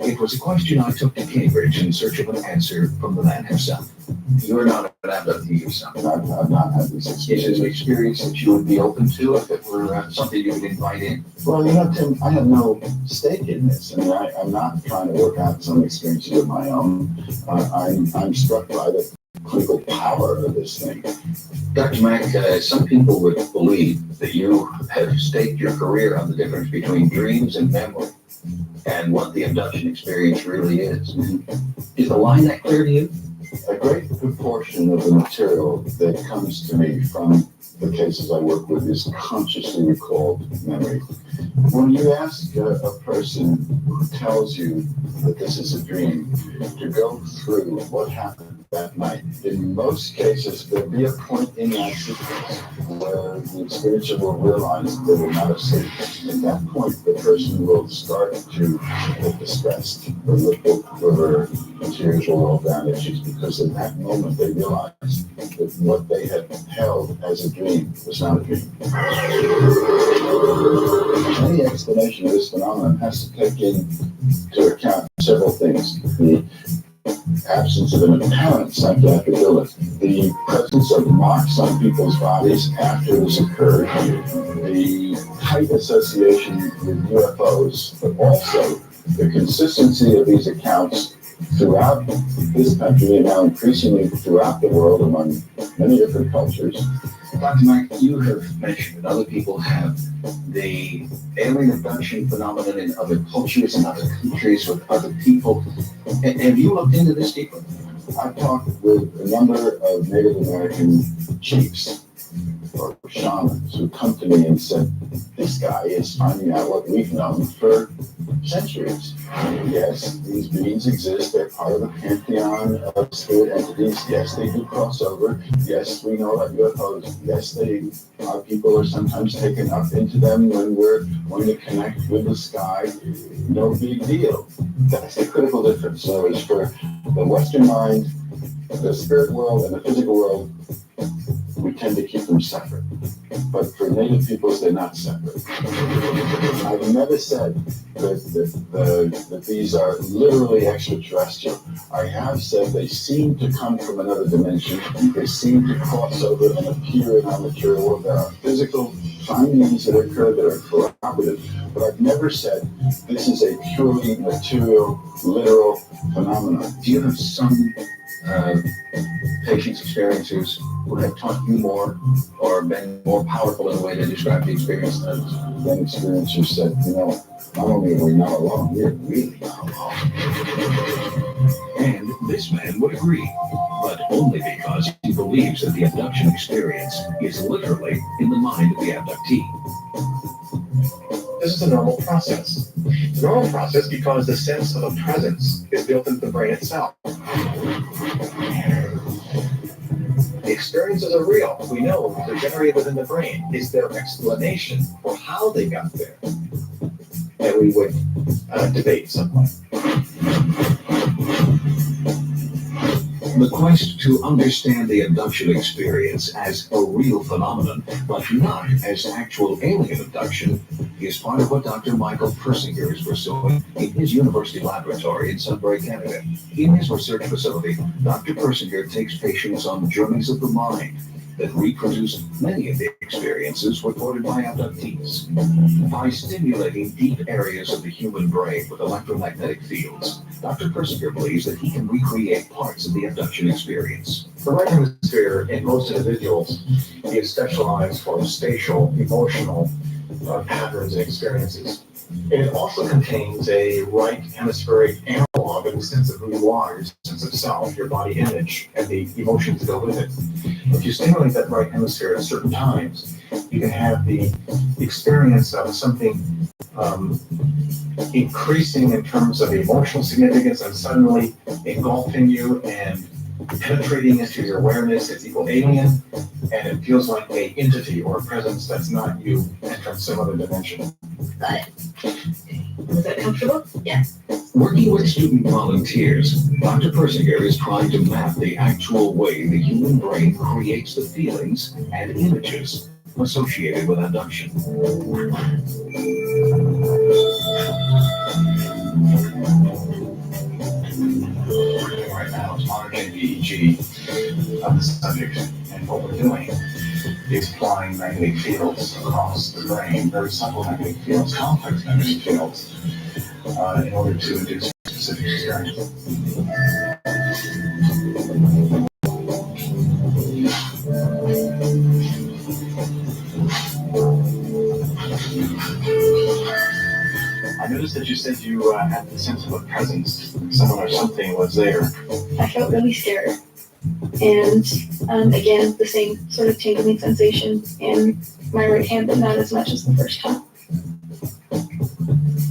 It was a question I took to Cambridge in search of an answer from the man himself. You're not an abductee yourself. I've not had this experience. Is it an experience that you would be open to if it were something you would invite in? Well, you know, Tim, I have no stake in this. I mean, I'm not trying to work out some experiences of my own. I'm struck by the clinical power of this thing. Dr. Mack, some people would believe that you have staked your career on the difference between dreams and memory and what the abduction experience really is. Is the line that clear to you? A great proportion of the material that comes to me from the cases I work with is consciously recalled memory. When you ask a person who tells you that this is a dream to go through what happened that night, in most cases there'll be a point in that sequence where the experiencer will realize they were not asleep. At that point, the person will start to get distressed. The lip will quiver, tears will roll down their cheeks, because in that moment they realize that what they had held as a dream was not a dream. Any explanation of this phenomenon has to take into account several things. The absence of an apparent psychiatric illness, the presence of marks on people's bodies after this occurred, the tight association with UFOs, but also the consistency of these accounts throughout this country and now increasingly throughout the world among many different cultures, Dr. Mike, you have mentioned and other people have the alien abduction phenomenon in other cultures and other countries with other people. Have you looked into this deeper? I've talked with a number of Native American chiefs or shamans who come to me and said, this guy is finding out what we've known for centuries. Yes, these beings exist. They're part of the pantheon of spirit entities. Yes, they do cross over. Yes, we know about UFOs. Yes, our people are sometimes taken up into them when we're going to connect with the sky. No big deal. That's the critical difference. So it's for the Western mind, the spirit world, and the physical world, we tend to keep them separate. But for Native peoples, they're not separate. I've never said that these are literally extraterrestrial. I have said they seem to come from another dimension. They seem to cross over and appear in our material world. There are physical findings that occur that are corroborative. But I've never said this is a purely material, literal phenomenon. Do you have some patients, experiencers who have taught you more or been more powerful in the way they describe the experience than others? Then experiencers said, not only are we not alone, we're really not alone. And this man would agree, but only because he believes that the abduction experience is literally in the mind of the abductee. This is a normal process. It's a normal process because the sense of a presence is built into the brain itself. The experiences are real. We know they're generated within the brain. It's their explanation for how they got there that we would debate somewhat. The quest to understand the abduction experience as a real phenomenon, but not as actual alien abduction, is part of what Dr. Michael Persinger is pursuing in his university laboratory in Sudbury, Canada. In his research facility, Dr. Persinger takes patients on journeys of the mind that reproduce many of the experiences reported by abductees. By stimulating deep areas of the human brain with electromagnetic fields, Dr. Persinger believes that he can recreate parts of the abduction experience. The right hemisphere in most individuals is specialized for spatial, emotional patterns and experiences. And it also contains a right hemispheric analog of the sense of who you are, your sense of self, your body image, and the emotions that go with it. If you stimulate that right hemisphere at certain times, you can have the experience of something increasing in terms of emotional significance and suddenly engulfing you and penetrating into your awareness. It's equal alien, and it feels like a entity or a presence that's not you and from some other dimension. Got it. Was that comfortable? Yeah. Working with student volunteers, Dr. Persinger is trying to map the actual way the human brain creates the feelings and images associated with abduction. Right now is monitoring the EEG of the subject, and what we're doing is applying magnetic fields across the brain, very subtle magnetic fields, complex magnetic fields, in order to induce specific experience. I noticed that you said you had the sense of a presence, someone or something was there. I felt really scared. And again, the same sort of tingling sensation in my right hand, but not as much as the first time.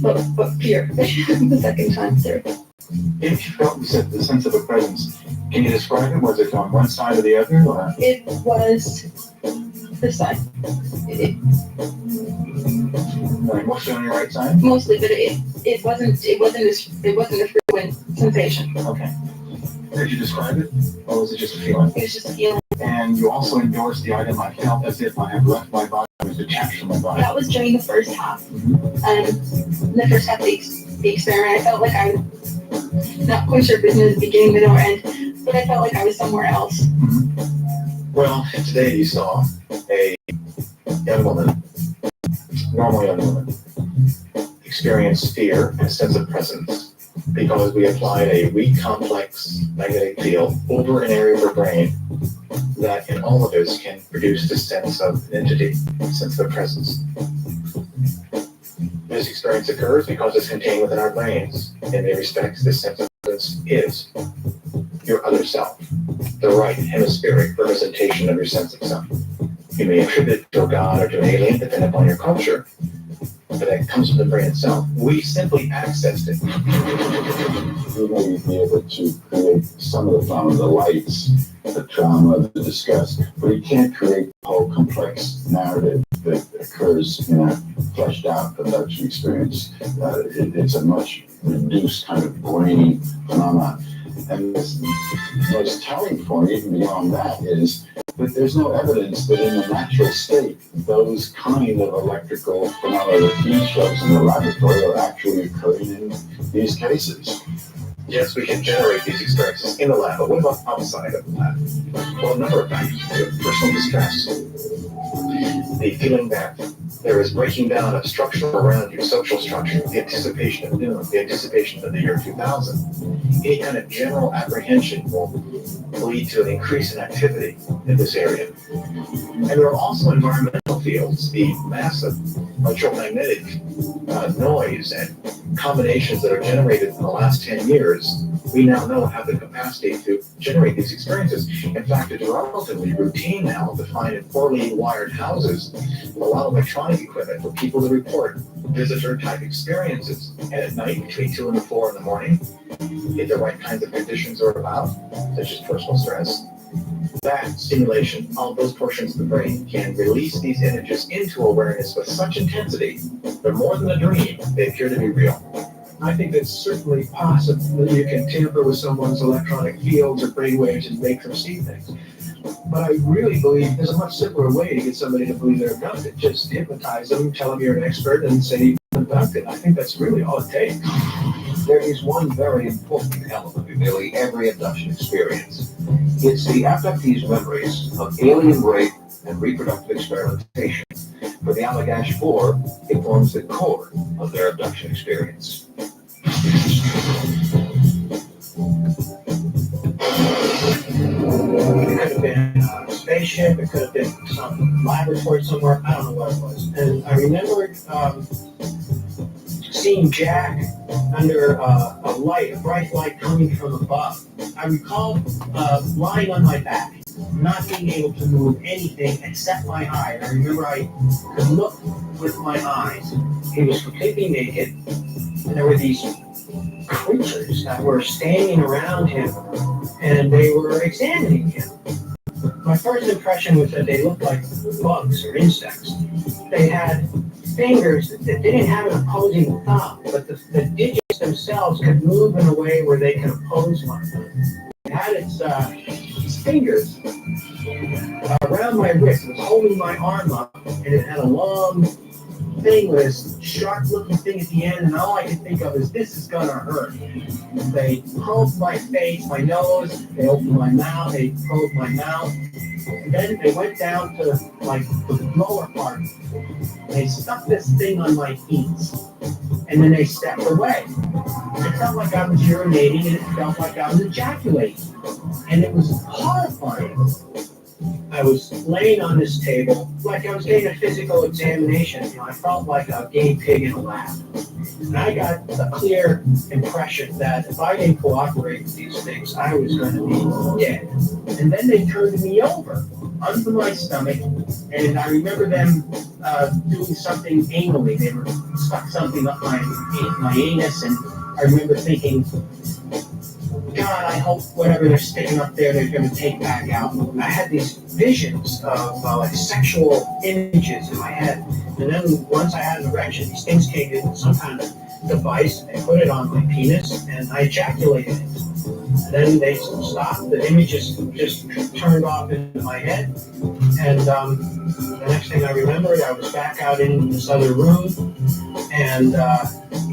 But fear, the second time through. If you felt the sense of a presence, can you describe it? Was it on one side or the other? Or? It was this side. Mostly on your right side? Mostly, but it wasn't a frequent sensation. Okay. Could you describe it, or was it just a feeling? It was just a feeling. And you also endorsed the item, I felt as if I had left my body, I was detached from my body. That was during the first half. The first half of the experiment, I felt like I was not quite sure if it was the beginning, middle, or end, but I felt like I was somewhere else. Well, today you saw a young woman, normal young woman, experience fear and a sense of presence because we applied a weak complex magnetic field over an area of the brain that in all of us can produce this sense of entity, sense of presence. This experience occurs because it's contained within our brains. In many respects, this sense of presence is your other self, the right hemispheric representation of your sense of self. You may attribute it to a god or to an alien, depending upon your culture, but that comes from the brain itself. We simply accessed it. You may be able to create some of the lights, the trauma, the disgust, but you can't create the whole complex narrative that occurs in a fleshed out abduction experience. It's a much reduced kind of brain phenomenon. And what's telling for me, even beyond that, is that there's no evidence that in the natural state, those kind of electrical phenomena that he shows in the laboratory are actually occurring in these cases. Yes, we can generate these experiences in the lab, but what about outside of the lab? Well, a number of factors. We have personal distress, the feeling that there is breaking down of structure around you, social structure, the anticipation of doom, the anticipation of the year 2000. Any kind of general apprehension will lead to an increase in activity in this area. And there are also environmental fields, the massive electromagnetic noise and combinations that are generated in the last 10 years, we now know have the capacity to generate these experiences. In fact, it's relatively routine now to find in poorly wired houses a lot of electronic equipment for people to report visitor-type experiences. And at night, between 2 and 4 in the morning, if the right kinds of conditions are about, such as personal stress, that stimulation of those portions of the brain can release these images into awareness with such intensity, they're more than a dream, they appear to be real. I think it's certainly possible that you can tamper with someone's electronic fields or brainwaves and make them see things. But I really believe there's a much simpler way to get somebody to believe they're abducted. Just hypnotize them, tell them you're an expert, and say you're abducted. I think that's really all it takes. There is one very important element in nearly every abduction experience. It's the abductee's memories of alien rape and reproductive experimentation. For the Allagash 4, it forms the core of their abduction experience. It could have been a spaceship, it could have been some laboratory somewhere, I don't know what it was. And I remember seeing Jack under a light, a bright light coming from above. I recall lying on my back, not being able to move anything except my eye. I remember I could look with my eyes. He was completely naked, and there were these creatures that were standing around him, and they were examining him. My first impression was that they looked like bugs or insects. They had fingers that didn't have an opposing thumb, but the digits themselves could move in a way where they could oppose one another. It had its fingers around my wrist. It was holding my arm up, and it had a long thing with this sharp-looking thing at the end, and all I could think of is, this is gonna hurt. They probed my face, my nose, they opened my mouth, they probed my mouth, and then they went down to like the lower part. They stuck this thing on my feet, and then they stepped away. It felt like I was urinating, and it felt like I was ejaculating, and it was horrifying. I was laying on this table like I was getting a physical examination. I felt like a guinea pig in a lab. And I got a clear impression that if I didn't cooperate with these things, I was going to be dead. And then they turned me over onto my stomach, and I remember them doing something anally. They were stuck something up my anus, and I remember thinking, God, I hope whatever they're sticking up there, they're going to take back out. I had these visions of like sexual images in my head. And then once I had an erection, these things came in some kind of device, and they put it on my penis, and I ejaculated it. And then they stopped, the images just turned off into my head. And the next thing I remembered, I was back out in this other room, and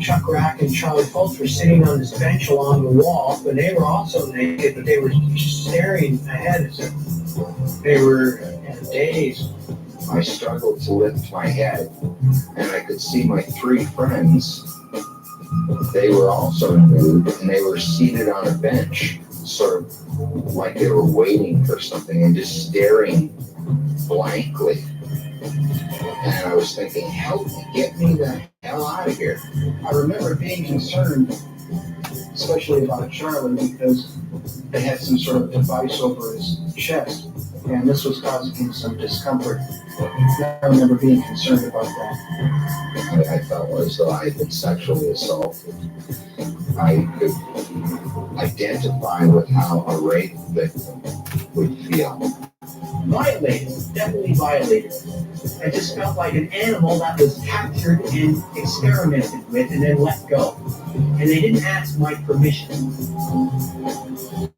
Chuck Rack and Charlie Foltz were sitting on this bench along the wall, and they were also naked, but they were staring ahead as if they were in a daze. I struggled to lift my head, and I could see my 3 friends they were also nude, and they were seated on a bench, sort of like they were waiting for something and just staring blankly. And I was thinking, help me, get me the hell out of here. I remember being concerned, especially about Charlie, because they had some sort of device over his chest, and this was causing him some discomfort. I remember being concerned about that. I felt as though I had been sexually assaulted. I could identify with how a rape victim would feel. Violated, definitely violated. I just felt like an animal that was captured and experimented with and then let go. And they didn't ask my permission.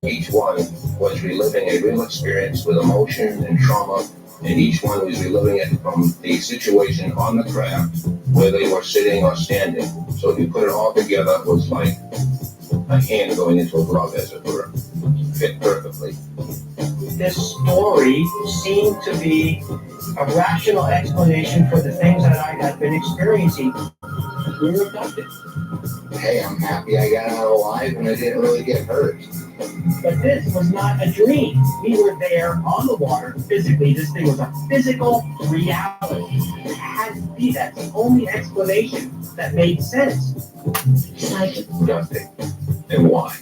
Each one was reliving a real experience with emotion and trauma, and each one was reliving it from the situation on the craft where they were sitting or standing. So if you put it all together, it was like a hand going into a glove, as it were. Fit perfectly. This story seemed to be a rational explanation for the things that I had been experiencing. We were abducted. Hey, I'm happy I got out alive and I didn't really get hurt. But this was not a dream. We were there on the water physically. This thing was a physical reality. It had to be. That's the only explanation that made sense. Nothing. And why?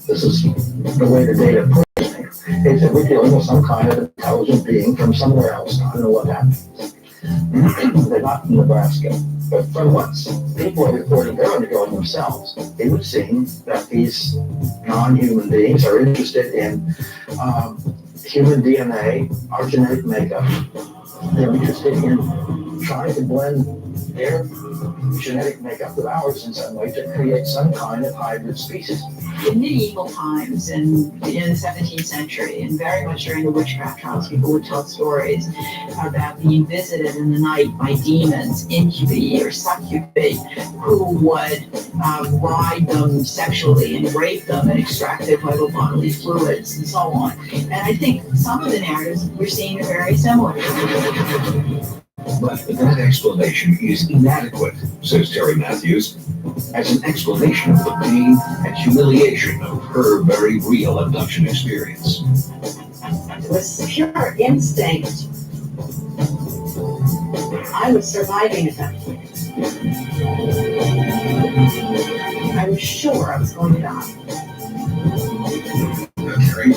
This is the way the data puts me. They said we're dealing with some kind of intelligent being from somewhere else. I don't know what happened. They're not from Nebraska. But from what people are reporting they're undergoing themselves, it would seem that these non-human beings are interested in human DNA, our genetic makeup. They're interested in trying to blend their genetic makeup with ours in some way to create some kind of hybrid species. In medieval times and in the 17th century, and very much during the witchcraft trials, people would tell stories about being visited in the night by demons, incubi or succubi, who would ride them sexually and rape them and extract their vital bodily fluids and so on. And I think some of the narratives we're seeing are very similar. But that explanation is inadequate, says Terry Matthews, as an explanation of the pain and humiliation of her very real abduction experience. It was pure instinct. I was surviving at that point. I was sure I was going to die. Terry,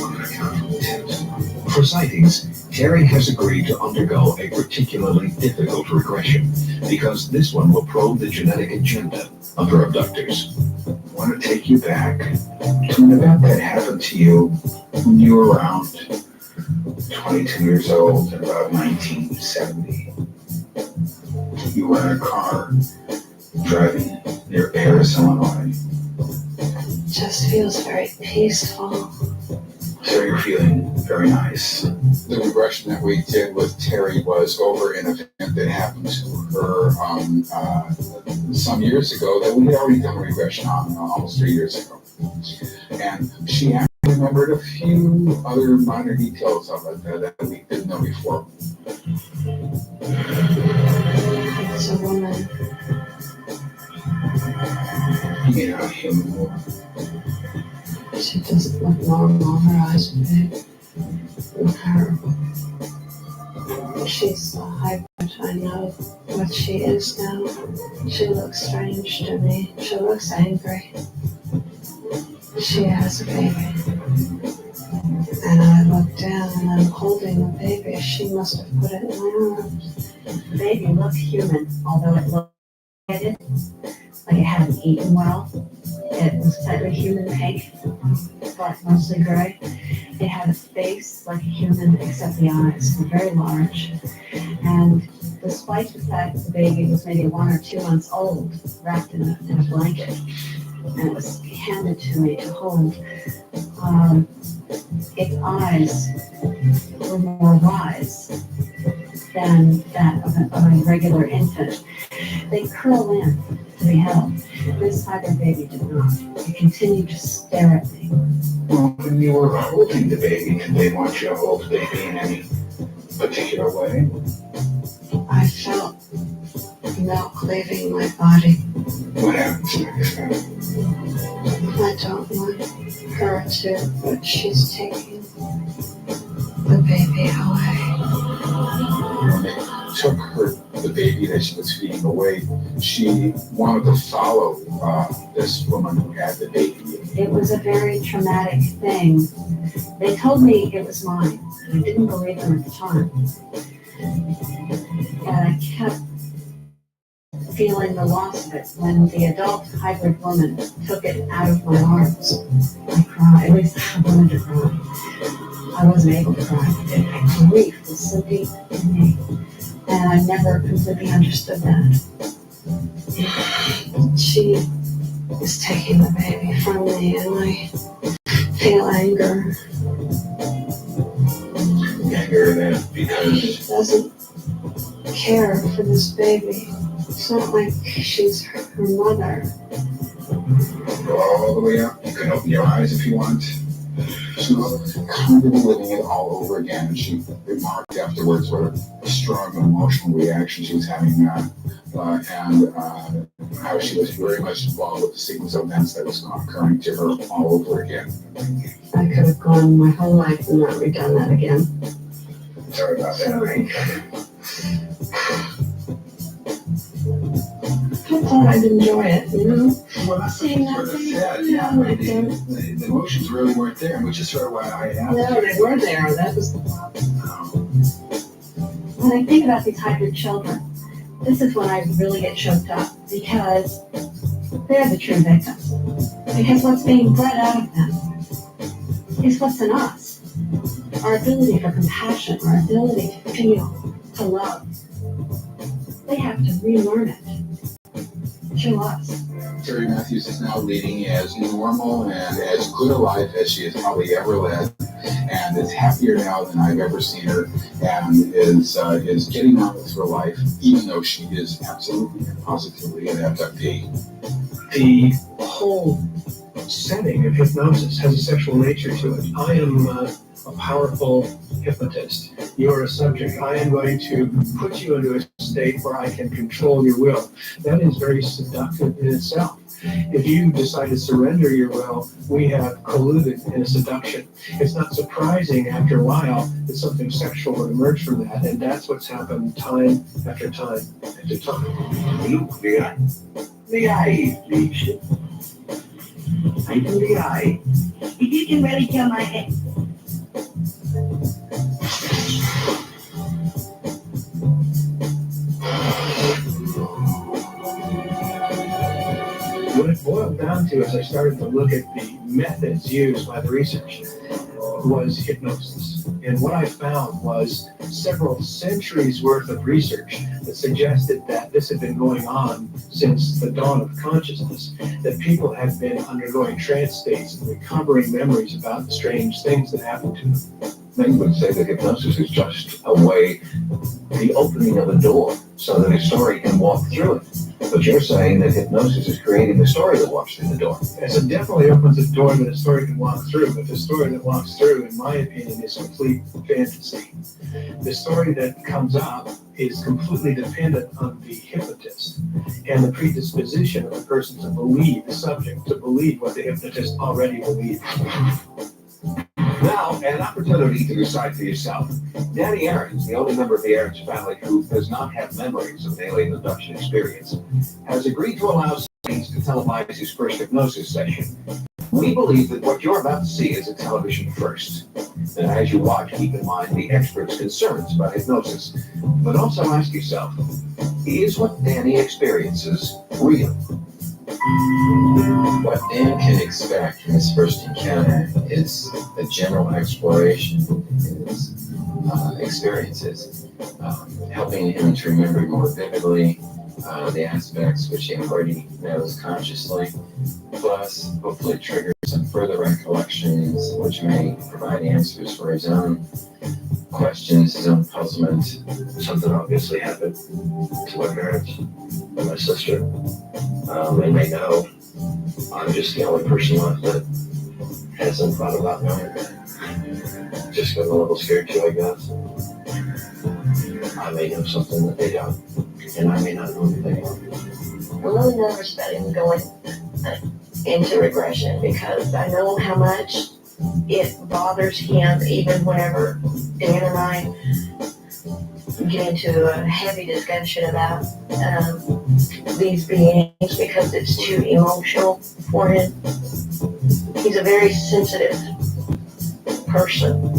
for sightings, Terry has agreed to undergo a particularly difficult regression because this one will probe the genetic agenda of her abductors. I want to take you back to an event that happened to you when you were around 22 years old in about 1970. You were in a car driving near Paris, Illinois. Just feels very peaceful. So you're feeling very nice. The regression that we did with Terry was over an event that happened to her some years ago that we had already done a regression on almost 3 years ago. And she actually remembered a few other minor details of it that we didn't know before. It's a woman. You know, him. She doesn't look normal. Her eyes are big. She's a hybrid. I know what she is now. She looks strange to me. She looks angry. She has a baby. And I look down and I'm holding the baby. She must have put it in my arms. The baby looked human, although it looked like it hadn't eaten well. It was slightly human pink, but mostly gray. It had a face like a human, except the eyes were very large. And despite the fact that the baby was maybe 1 or 2 months old, wrapped in a blanket, and it was handed to me to hold, its eyes were more wise than that of a regular infant. They curl in to be held. This hybrid baby did not. It continued to stare at me. Well, when you were holding the baby, did they want you to hold the baby in any particular way? I felt milk leaving my body. What happened to Agatha? I don't want her to, but she's taking the baby away. When they took the baby that she was feeding away, she wanted to follow this woman who had the baby. It was a very traumatic thing. They told me it was mine, and I didn't believe them at the time. And I kept feeling the loss of it. When the adult hybrid woman took it out of my arms, I cried. At least I wanted to cry. I wasn't able to cry. The grief was so deep in me, and I never completely understood that. She is taking the baby from me, and I feel anger. Anger that because She doesn't care for this baby. It's not like she's her mother. go all the way up. You can open your eyes if you want. She was kind of living it all over again, and she remarked afterwards what a strong emotional reaction she was having, and how she was very much involved with the sequence of events that was occurring to her all over again. I could have gone my whole life and not redone that again. Sorry about that. Sorry. I thought I'd enjoy it, you know? Well, that's Seeing that sort of thing, sad. yeah, right there. The emotions really weren't there, which is sort of why I asked. No, they were there. That was the problem. When I think about these hybrid children, this is when I really get choked up because they're the true victims. Because what's being bred out of them is what's in us. Our ability for compassion, our ability to feel, to love. They have to relearn it through us. Terry Matthews is now leading as normal and as good a life as she has probably ever led, and is happier now than I've ever seen her, and is getting on with her life, even though she is absolutely and positively an abductee. The whole setting of hypnosis has a sexual nature to it. I am a powerful hypnotist. You're a subject. I am going to put you into a state where I can control your will. That is very seductive in itself. If you decide to surrender your will, we have colluded in a seduction. It's not surprising after a while that something sexual will emerge from that, and that's what's happened time after time after time. Look, the eye, please. I do the eye. If you can really kill my head. What it boiled down to as I started to look at the methods used by the research was hypnosis. And what I found was several centuries worth of research that suggested that this had been going on since the dawn of consciousness, that people had been undergoing trance states and recovering memories about the strange things that happened to them. Many would say that hypnosis is just a way, the opening of a door, so that a story can walk through it. But you're saying that hypnosis is creating the story that walks through the door. Yes, it definitely opens a door that a story can walk through, but the story that walks through, in my opinion, is complete fantasy. The story that comes up is completely dependent on the hypnotist and the predisposition of the person to believe, the subject, to believe what the hypnotist already believed. Now, an opportunity to decide for yourself. Danny Aarons, the only member of the Aarons family who does not have memories of an alien abduction experience, has agreed to allow Saints to televise his first hypnosis session. We believe that what you're about to see is a television first. And as you watch, keep in mind the experts' concerns about hypnosis, but also ask yourself, is what Danny experiences real? What Dan can expect from his first encounter is a general exploration of his experiences, helping him to remember more vividly the aspects which he already knows consciously, plus hopefully trigger some further recollections which may provide answers for his own questions, his own puzzlement. Something obviously happened to my parents and my sister. They may know I'm just the only person left that hasn't thought about knowing that. Just got a little scared too, I guess. I may know something that they don't, and I may not know anything. I'm really nervous about him going into regression because I know how much it bothers him even whenever Dan and I get into a heavy discussion about these beings because it's too emotional for him. He's a very sensitive person.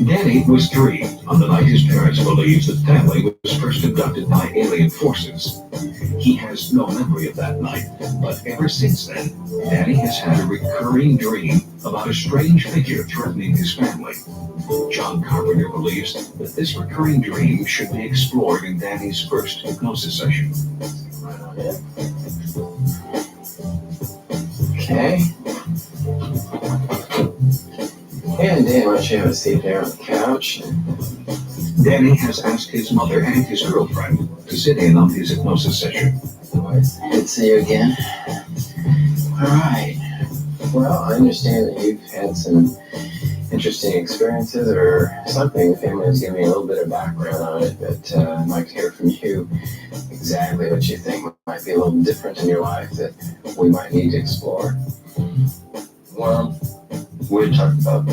Danny was 3 on the night his parents believed the family was first abducted by alien forces. He has no memory of that night, but ever since then, Danny has had a recurring dream about a strange figure threatening his family. John Carpenter believes that this recurring dream should be explored in Danny's first hypnosis session. Okay. And Dan, why don't you have a seat there on the couch? Danny has asked his mother and his girlfriend to sit in on his hypnosis session. Boys, good to see you again. All right. Well, I understand that you've had some interesting experiences or something. The family has given me a little bit of background on it, but I'd like to hear from you exactly what you think might be a little different in your life that we might need to explore. Well, we talked about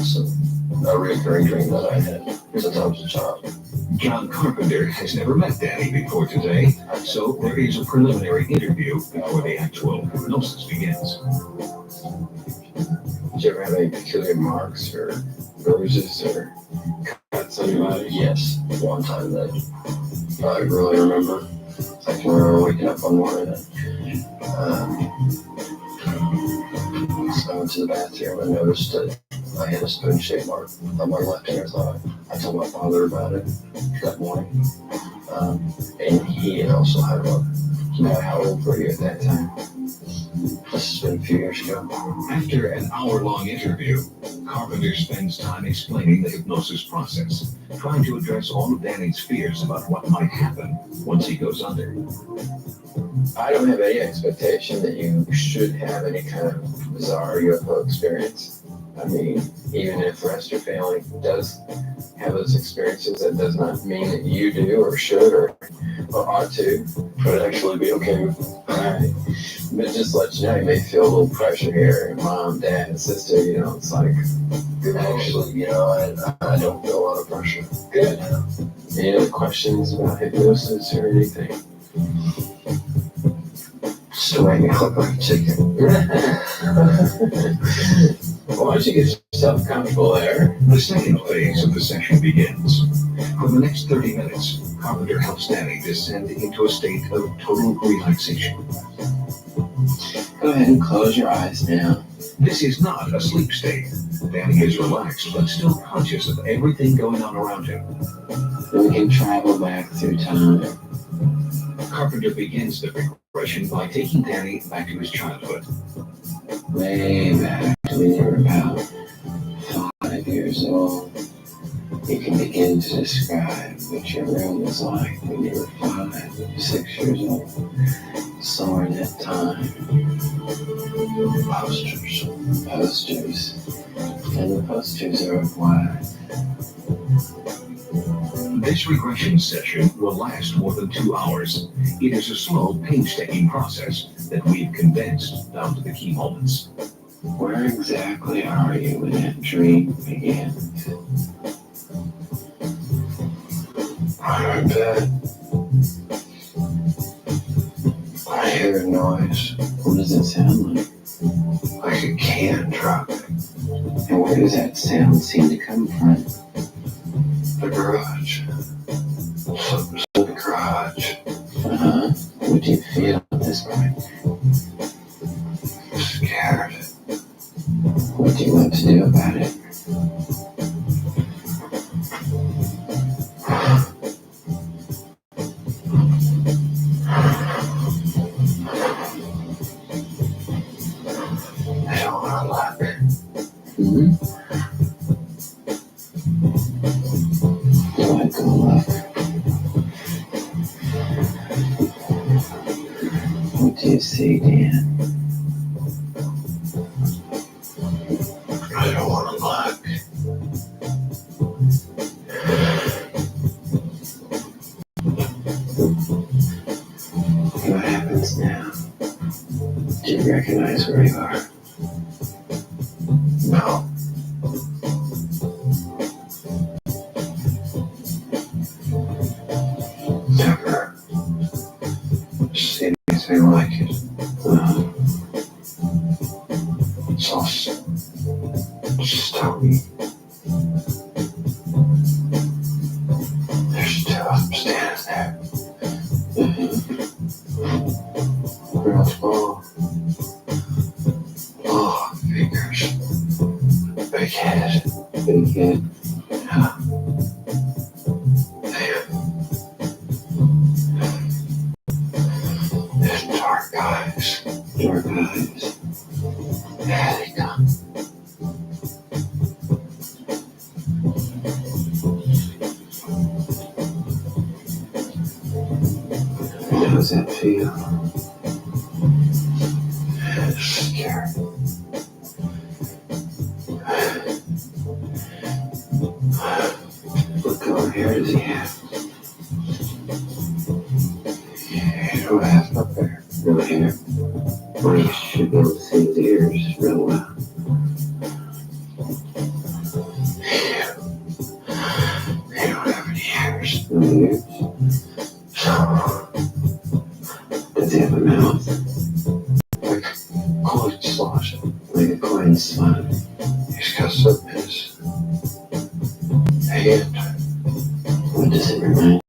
a recurring dream that I had since I was a child. John Carpenter has never met Danny before today, so there is a preliminary interview before the actual hypnosis begins. Did you ever have any peculiar marks or bruises or cuts on your body? Yes, one time that I really remember. I can remember waking up one morning and so I went to the bathroom and noticed that I had a spoon-shaped mark on my left inner thigh. I told my father about it that morning, and he also had one. Now, how old were you at that time? This has been a few years ago. After an hour-long interview, Carpenter spends time explaining the hypnosis process, trying to address all of Danny's fears about what might happen once he goes under. I don't have any expectation that you should have any kind of bizarre UFO experience. I mean, even if the rest of your family does have those experiences, that does not mean that you do or should or ought to. Would actually be okay with Alright. But just to let you know, you may feel a little pressure here. Mom, dad, sister, it's like, actually, I don't feel a lot of pressure. good. Any other questions about hypnosis or anything? Still make me look like a chicken. Why don't you get yourself comfortable there? The second phase of the session begins. For the next 30 minutes, Carpenter helps Danny descend into a state of total relaxation. Go ahead and close your eyes now. This is not a sleep state. Danny is relaxed but still conscious of everything going on around him. Then we can travel back through time. Carpenter begins the regression by taking Danny back to his childhood. Way back to when you were about 5 years old. You can begin to describe what your room was like when you were 5, 6 years old. Somewhere in that time. Posters. And the posters are of what? This regression session will last more than 2 hours. It is a slow, painstaking process that we've condensed down to the key moments. Where exactly are you when that dream began? I'm in bed. I hear a noise. What does it sound like? Like a can dropping. And where does that sound seem to come from? The garage. Something's in the garage. Uh-huh. What do you feel at this point? I'm scared. What do you want to do about it? I don't want to look. Mm-hmm. Go ahead, go look. What do you see, Dan? I don't want to look. Yeah. Do you recognize where you are? No. Never seen anything like it. It's all stony. There's two upstairs there. Real small. Long fingers. Big head. Big head. Yeah. There's dark eyes. Dark eyes. There they come. How does that feel? Scared. What color hair does he have? You don't have no hair. No hair. Well, you should be able to see his ears real well. You don't have any hairs. No ears? Does he have a mouth? Like coin slot. Like a coin slot. He's got something in his hand. What does it remind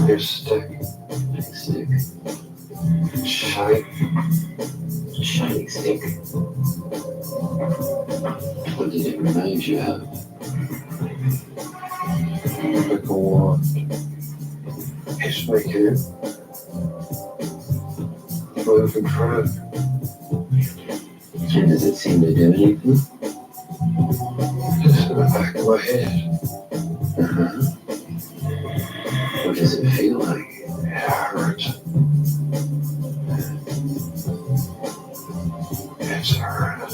Here's a stick. you of? Stick. Shiny. Shiny stick. What does it remind you of? Like a wand. He's making it move in front. And does it seem to do anything? It's in the back of my head. Uh-huh. What does it feel like? It hurts. It's hurt.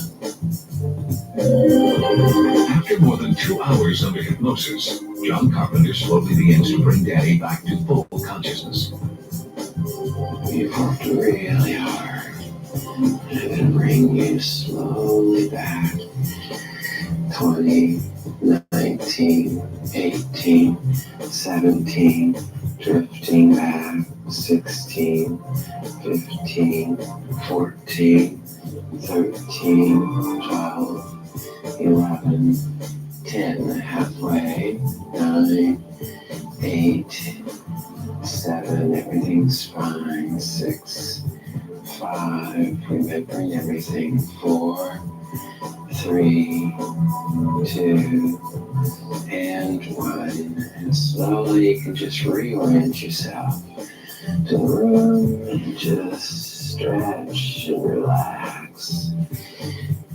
After more than 2 hours under hypnosis, John Carpenter slowly begins to bring Danny back to full consciousness. You've worked really hard. I'm gonna bring you slowly back. 20, 19, 18, 17, drifting back. 16, 15, 14, 13, 12, 11, 10, halfway, 9, 8, 7, everything's fine, 6, 5, remembering everything, 4, 3, 2, and 1, and slowly you can just reorient yourself to the room and just stretch and relax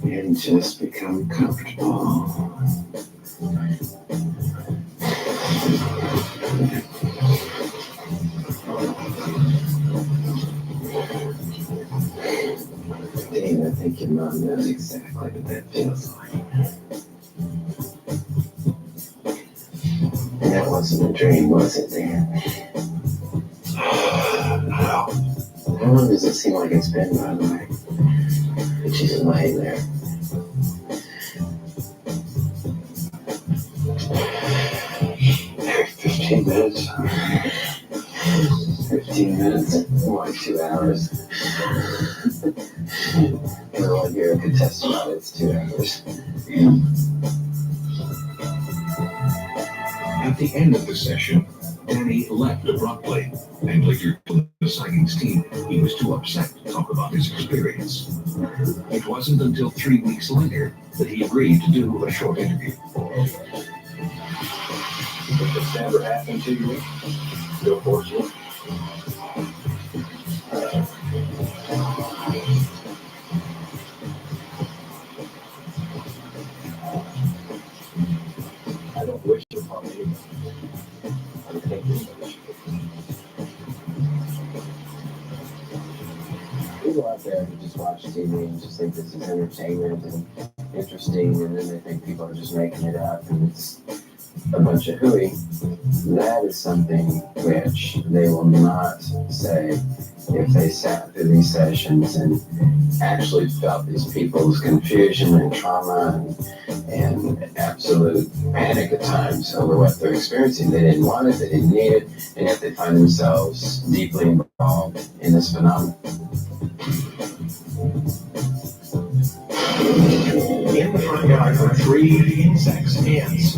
and just become comfortable. Dave, I think your mom knows exactly what that feels like. And that wasn't a dream, was it, Dan? No. How long does it seem like it's been, by the way? That she's been laying there? Maybe 15 minutes. 15 minutes, more like 2 hours. Everyone here could testify it's 2 hours. At the end of the session, Danny left abruptly, and later told the sightings team he was too upset to talk about his experience. It wasn't until 3 weeks later that he agreed to do a short interview. If this ever happened to you, feel fortunate. I don't wish it upon anyone. I don't think anybody should. People out there who just watch TV and just think this is entertainment and interesting, and then they think people are just making it up, and it's a bunch of hooey, that is something which they will not say if they sat through these sessions and actually felt these people's confusion and trauma and absolute panic at times over what they're experiencing. They didn't want it, they didn't need it, and yet they find themselves deeply involved in this phenomenon. In the front yard were 3 insects, ants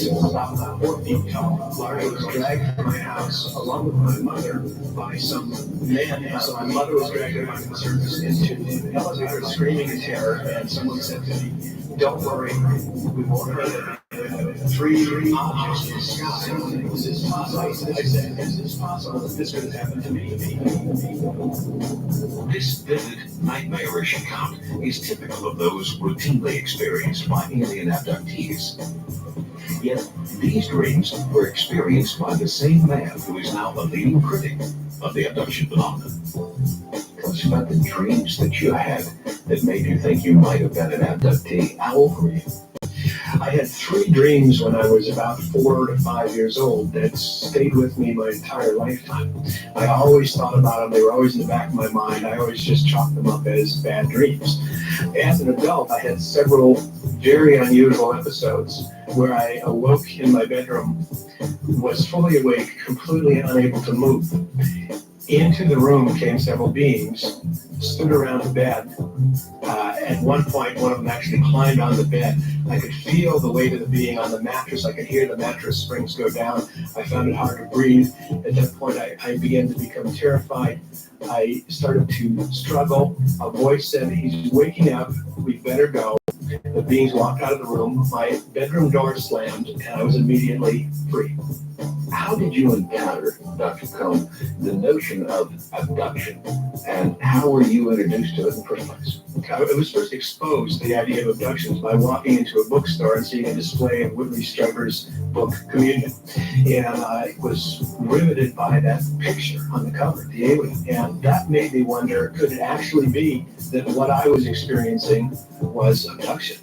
about 4 feet tall. Larry was dragged from my house along with my mother by some men. So my mother was dragged up onto the surface into the elevator screaming in terror, and someone said to me, "Don't worry, we won't hurt it." 3 objects in the sky. Is this possible? I said, is this possible that this could have happened to me? This vivid, nightmarish account is typical of those routinely experienced by alien abductees. Yet, these dreams were experienced by the same man who is now the leading critic of the abduction phenomenon. Tell us about the dreams that you had that made you think you might have been an abductee. How old were you? I had 3 dreams when I was about 4 to 5 years old that stayed with me my entire lifetime. I always thought about them. They were always in the back of my mind. I always just chalked them up as bad dreams. As an adult, I had several very unusual episodes where I awoke in my bedroom, was fully awake, completely unable to move. Into the room came several beings, stood around the bed. At one point, one of them actually climbed on the bed. I could feel the weight of the being on the mattress. I could hear the mattress springs go down. I found it hard to breathe. At that point, I began to become terrified. I started to struggle. A voice said, "He's waking up. We better go." The beings walked out of the room. My bedroom door slammed, and I was immediately free. How did you encounter, Dr. Cohn, the notion of abduction, and how were you introduced to it in the first place? I was first exposed to the idea of abductions by walking into a bookstore and seeing a display of Whitley Strieber's book, Communion. And I was riveted by that picture on the cover, the alien. And that made me wonder, could it actually be that what I was experiencing was abduction?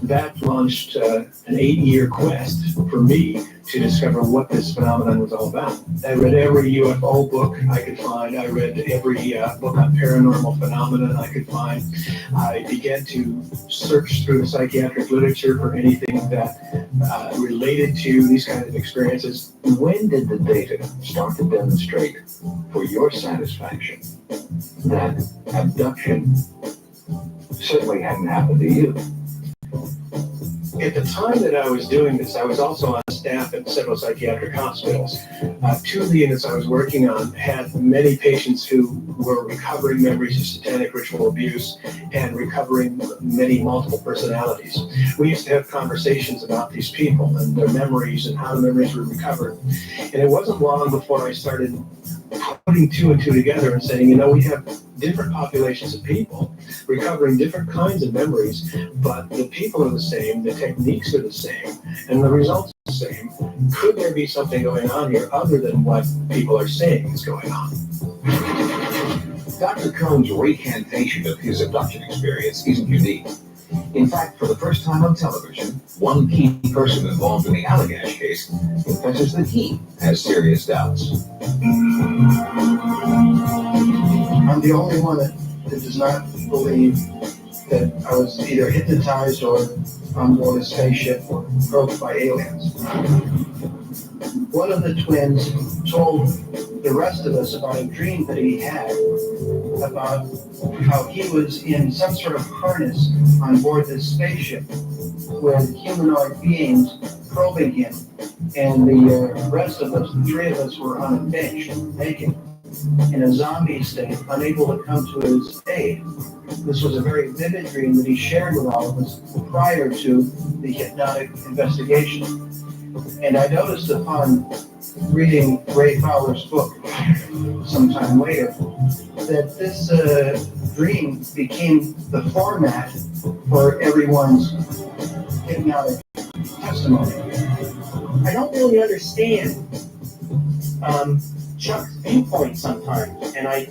That launched an 8-year quest for me to discover what this phenomenon was all about. I read every UFO book I could find. I read every book on paranormal phenomena I could find. I began to search through the psychiatric literature for anything that related to these kinds of experiences. When did the data start to demonstrate, for your satisfaction, that abduction certainly hadn't happened to you? At the time that I was doing this, I was also on staff at several psychiatric hospitals. 2 of the units I was working on had many patients who were recovering memories of satanic ritual abuse and recovering many multiple personalities. We used to have conversations about these people and their memories and how the memories were recovered. And it wasn't long before I started putting 2 and 2 together and saying, you know, we have different populations of people recovering different kinds of memories, but the people are the same, the techniques are the same, and the results are the same. Could there be something going on here other than what people are saying is going on? Dr. Cohn's recantation of his abduction experience isn't unique. In fact, for the first time on television, one key person involved in the Allagash case confesses that he has serious doubts. I'm the only one that does not believe that I was either hypnotized or on board a spaceship or approached by aliens. One of the twins told the rest of us about a dream that he had about how he was in some sort of harness on board this spaceship with humanoid beings probing him, and the rest of us, the 3 of us, were on a bench naked in a zombie state, unable to come to his aid. This was a very vivid dream that he shared with all of us prior to the hypnotic investigation. And I noticed upon reading Ray Fowler's book sometime later that this dream became the format for everyone's hypnotic testimony. I don't really understand Chuck's viewpoint sometimes, and I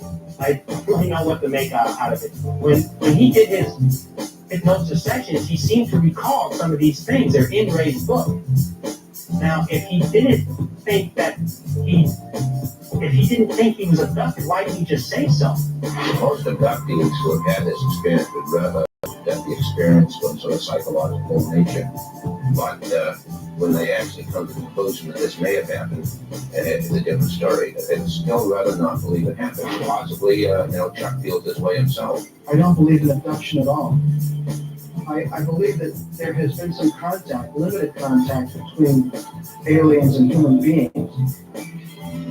don't really know what to make out of it. When he did his Hypnosis Sessions, he seemed to recall some of these things. They're in Ray's book. Now, if he didn't think he was abducted, why didn't he just say so? Most abductees who have had this experience would rather that the experience was of a psychological nature. But when they actually come to the conclusion that this may have happened, it's a different story. They'd still rather not believe it happened. Possibly, Chuck feels this way himself. I don't believe in abduction at all. I believe that there has been some contact, limited contact between aliens and human beings.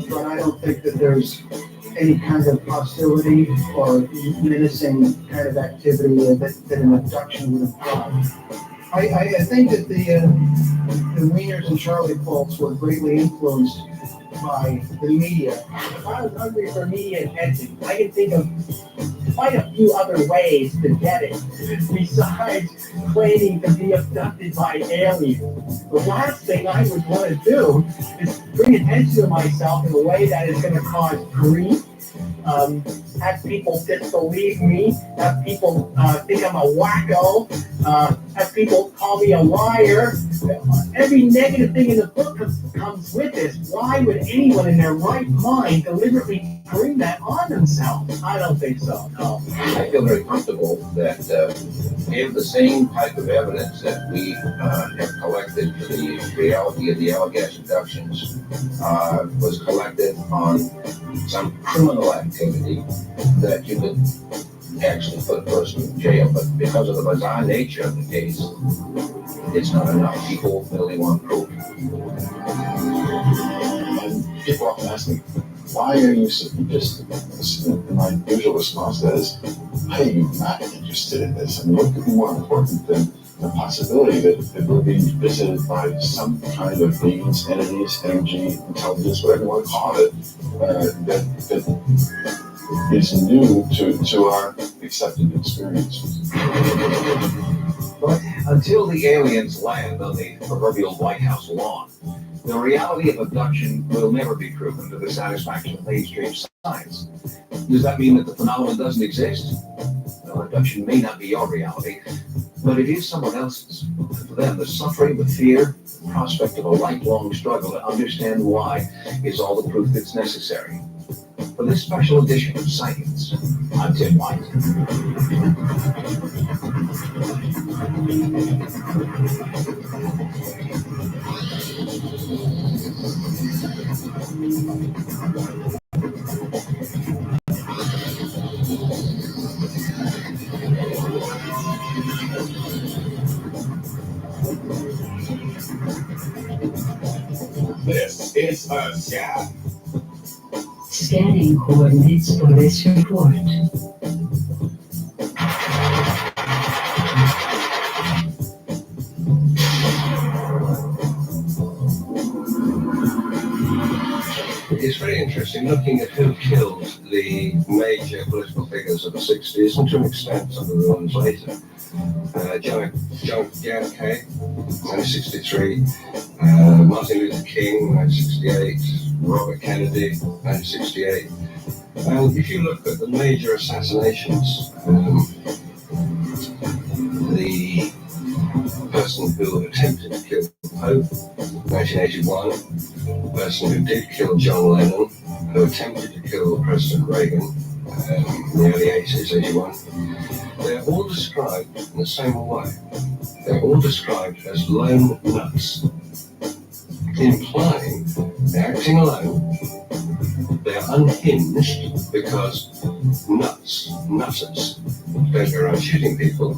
But I don't think that there's any kind of hostility or menacing kind of activity that an abduction would imply. I think that the Wieners and Charlie Folks were greatly influenced by the media. If I was hungry for media attention, I can think of quite a few other ways to get it besides claiming to be abducted by aliens. The last thing I would want to do is bring attention to myself in a way that is going to cause grief, have people disbelieve me, have people think I'm a wacko, have people call me a liar. Every negative thing in the book comes with this. Why would anyone in their right mind deliberately bring that on themselves? I don't think so, no. I feel very comfortable that if the same type of evidence that we have collected for the reality of the Allagash abductions was collected on some criminal activity, that you could actually put a person in jail. But because of the bizarre nature of the case, it's not enough. People really want proof. And people often ask me, why are you so just, my usual response to that is, why are you not interested in this? I mean, what could be more important than the possibility that we're being visited by some kind of beings, entities, energy, intelligence, whatever you want to call it, that is new to our accepted experience. But until the aliens land on the proverbial White House lawn, the reality of abduction will never be proven to the satisfaction of mainstream science. Does that mean that the phenomenon doesn't exist? No, abduction may not be your reality, but it is someone else's. For them, the suffering, the fear, the prospect of a lifelong struggle to understand why is all the proof that's necessary. For this special edition of Sightings, I'm Tim White. This is a scan. Scanning coordinates for this report. It's very interesting looking at who killed the major political figures of the 60s and to an extent some of the ones later. John F. Kennedy, 1963, Martin Luther King, 1968, Robert Kennedy, 1968. And if you look at the major assassinations, the person who attempted to kill the Pope, 1981, the person who did kill John Lennon, who attempted to kill President Reagan in the early 80s, 81, they're all described in the same way. They're all described as lone nuts, implying they're acting alone. They're unhinged because nutters, don't go around shooting people.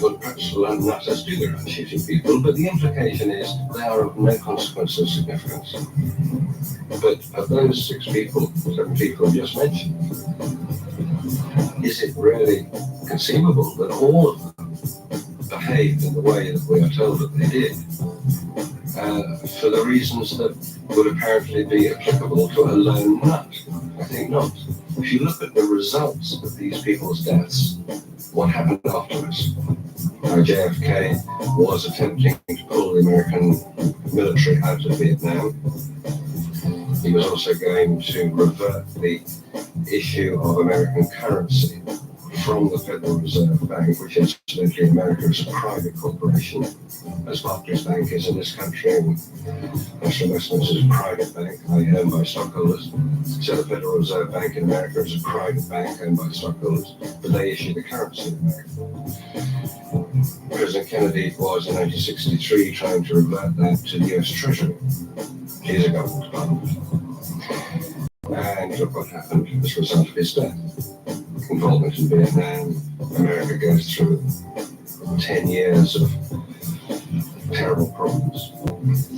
But perhaps lone nutters do go around shooting people, but the implication is they are of no consequence or significance. But of those 7 people just mentioned, is it really conceivable that all of them behaved in the way that we are told that they did? For the reasons that would apparently be applicable to a lone nut? I think not. If you look at the results of these people's deaths, what happened afterwards? JFK was attempting to pull the American military out of Vietnam. He was also going to revert the issue of American currency from the Federal Reserve Bank, which incidentally in America is a private corporation, as Barclays Bank is in this country, and National Investments is a private bank owned by stockholders. So the Federal Reserve Bank in America is a private bank owned by stockholders, but they issue the currency in America. President Kennedy was in 1963 trying to revert that to the US Treasury. He's a government department. And look what happened as a result of his death. Involvement in Vietnam, America goes through 10 years of terrible problems.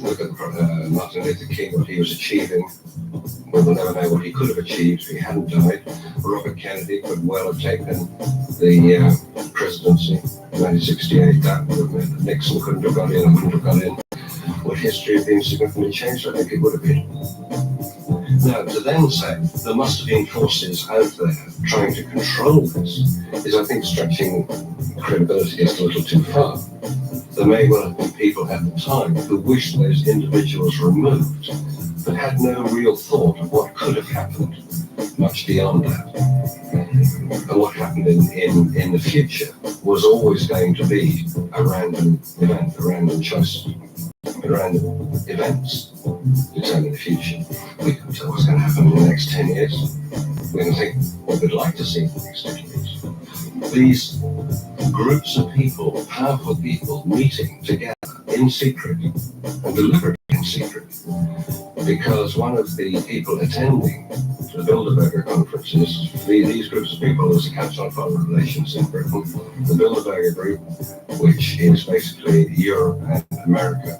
Look at Martin Luther King, what he was achieving. We will never know what he could have achieved if he hadn't died. Robert Kennedy could well have taken the presidency in 1968. That would have meant that Nixon couldn't have got in and wouldn't have got in. Would history have been significantly changed? I think it would have been. Now, to then say there must have been forces out there trying to control this is, I think, stretching credibility just a little too far. There may well have been people at the time who wished those individuals removed, but had no real thought of what could have happened much beyond that. And what happened in the future was always going to be a random event, a random choice. Random events determine the future. We can tell what's going to happen in the next 10 years. We can think what we'd like to see in the next 10 years. These groups of people, powerful people, meeting together in secret and deliberately in secret, because one of the people attending the Bilderberger conferences, these groups of people, there's a Council on Foreign Relations in Britain, the Bilderberger group, which is basically Europe and America,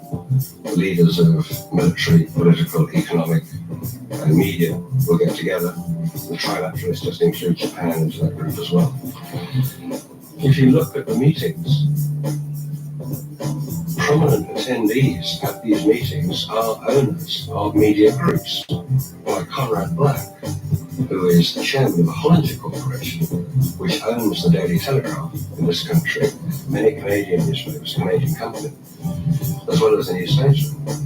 leaders of military, political, economic, and media will get together. The trilateralists just include Japan into that group as well. If you look at the meetings, prominent attendees at these meetings are owners of media groups, like Conrad Black, who is the chairman of the Hollinger Corporation, which owns the Daily Telegraph in this country, many Canadian newspapers, Canadian company, as well as the New Statesman.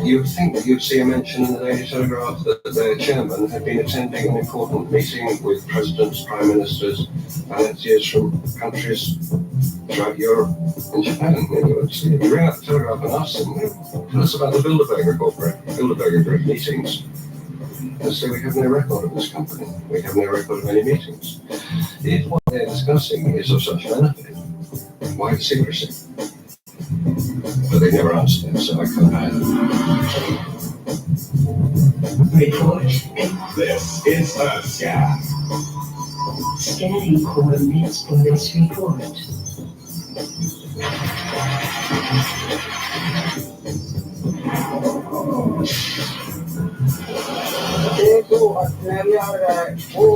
You would think that you'd see a mention in the Daily Telegraph that their chairman had been attending an important meeting with presidents, prime ministers, financiers from countries throughout Europe and Japan. You ring up the Telegraph and ask them, tell us about the Bilderberger Group meetings. And so we have no record of this company. We have no record of any meetings. If what they're discussing is of such benefit, why the secrecy? But they never answered it, so I couldn't either. Report. This is Earthscan. Scanning coordinates for this report. Det är så att när vi har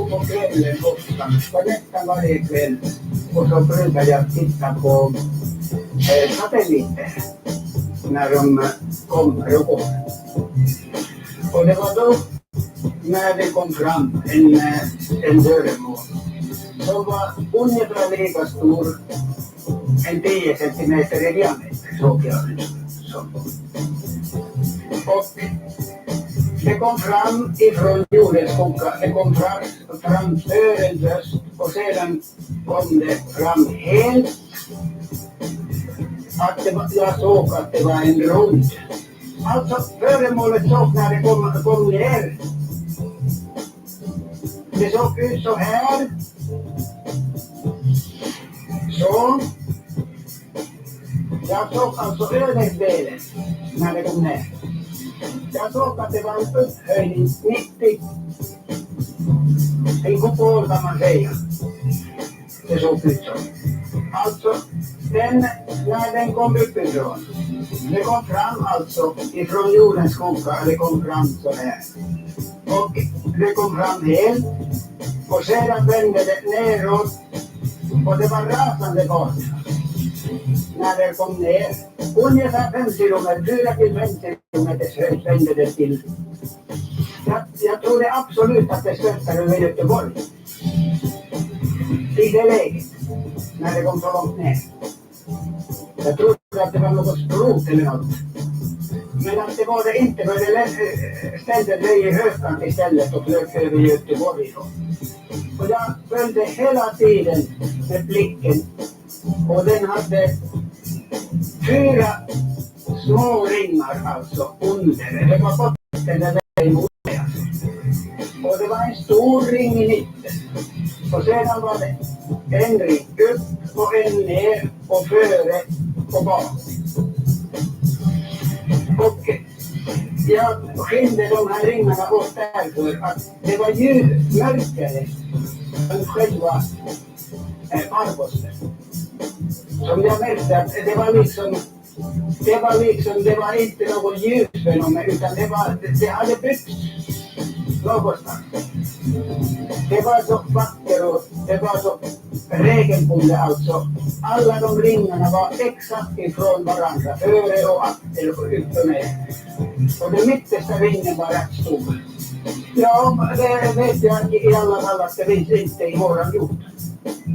på kvällen ofta, nästan varje kväll, och så brukar jag titta på satelliter när de kommer och går. Och det var då när det kom fram en dörremål som var ungefär lika stor, en 10 centimeter i diameter, såg jag som. Och det kom fram ifrån jordens skugga, det kom fram dörrens röst och sedan kom det fram helt att jag såg att det var en rund. Alltså föremålet såg när det kom ner. Det såg ut så här. Så. Jag såg alltså ödesdelen när det kom ner. Jag såg att det var en upphöjning 90. En kupol kan man säga. Det såg ut så. Alltså, när den kom uppifrån, det kom fram alltså ifrån jordens skugga, det kom fram så här. Och det kom fram helt, och sedan vände det neråt, och det var rasande fart när det kom ner. Ungefär 5 kilometer, 4 till 5 kilometer vände det till. Jag tror det absolut att det störtade över Göteborg. I det läget, när det kom så långt ner. Jag tror att det var något sprut eller något. Men att det var det inte, för det ställde sig i Högland istället och flög över Göteborg. Och jag följde hela tiden med blicken. Och den hade 4 små ringar alltså under. Det var botten där det är mot. Och det var en stor ring i mitten. Och sedan var det en ring upp och en ner och före och bak. Och jag skilde de här ringarna åt därför att det var mörkare än själva farkosten. Som jag märkte att det var inte något ljusfenomen utan det hade byggts någonstans. Det var så vackert och det var så regelbundet alltså. Alla de ringarna var exakt ifrån varandra, före och efter och upp och ner. Och den mittersta ringen var rätt stor. Ja, det vet jag i alla fall att det finns inte i våran jord.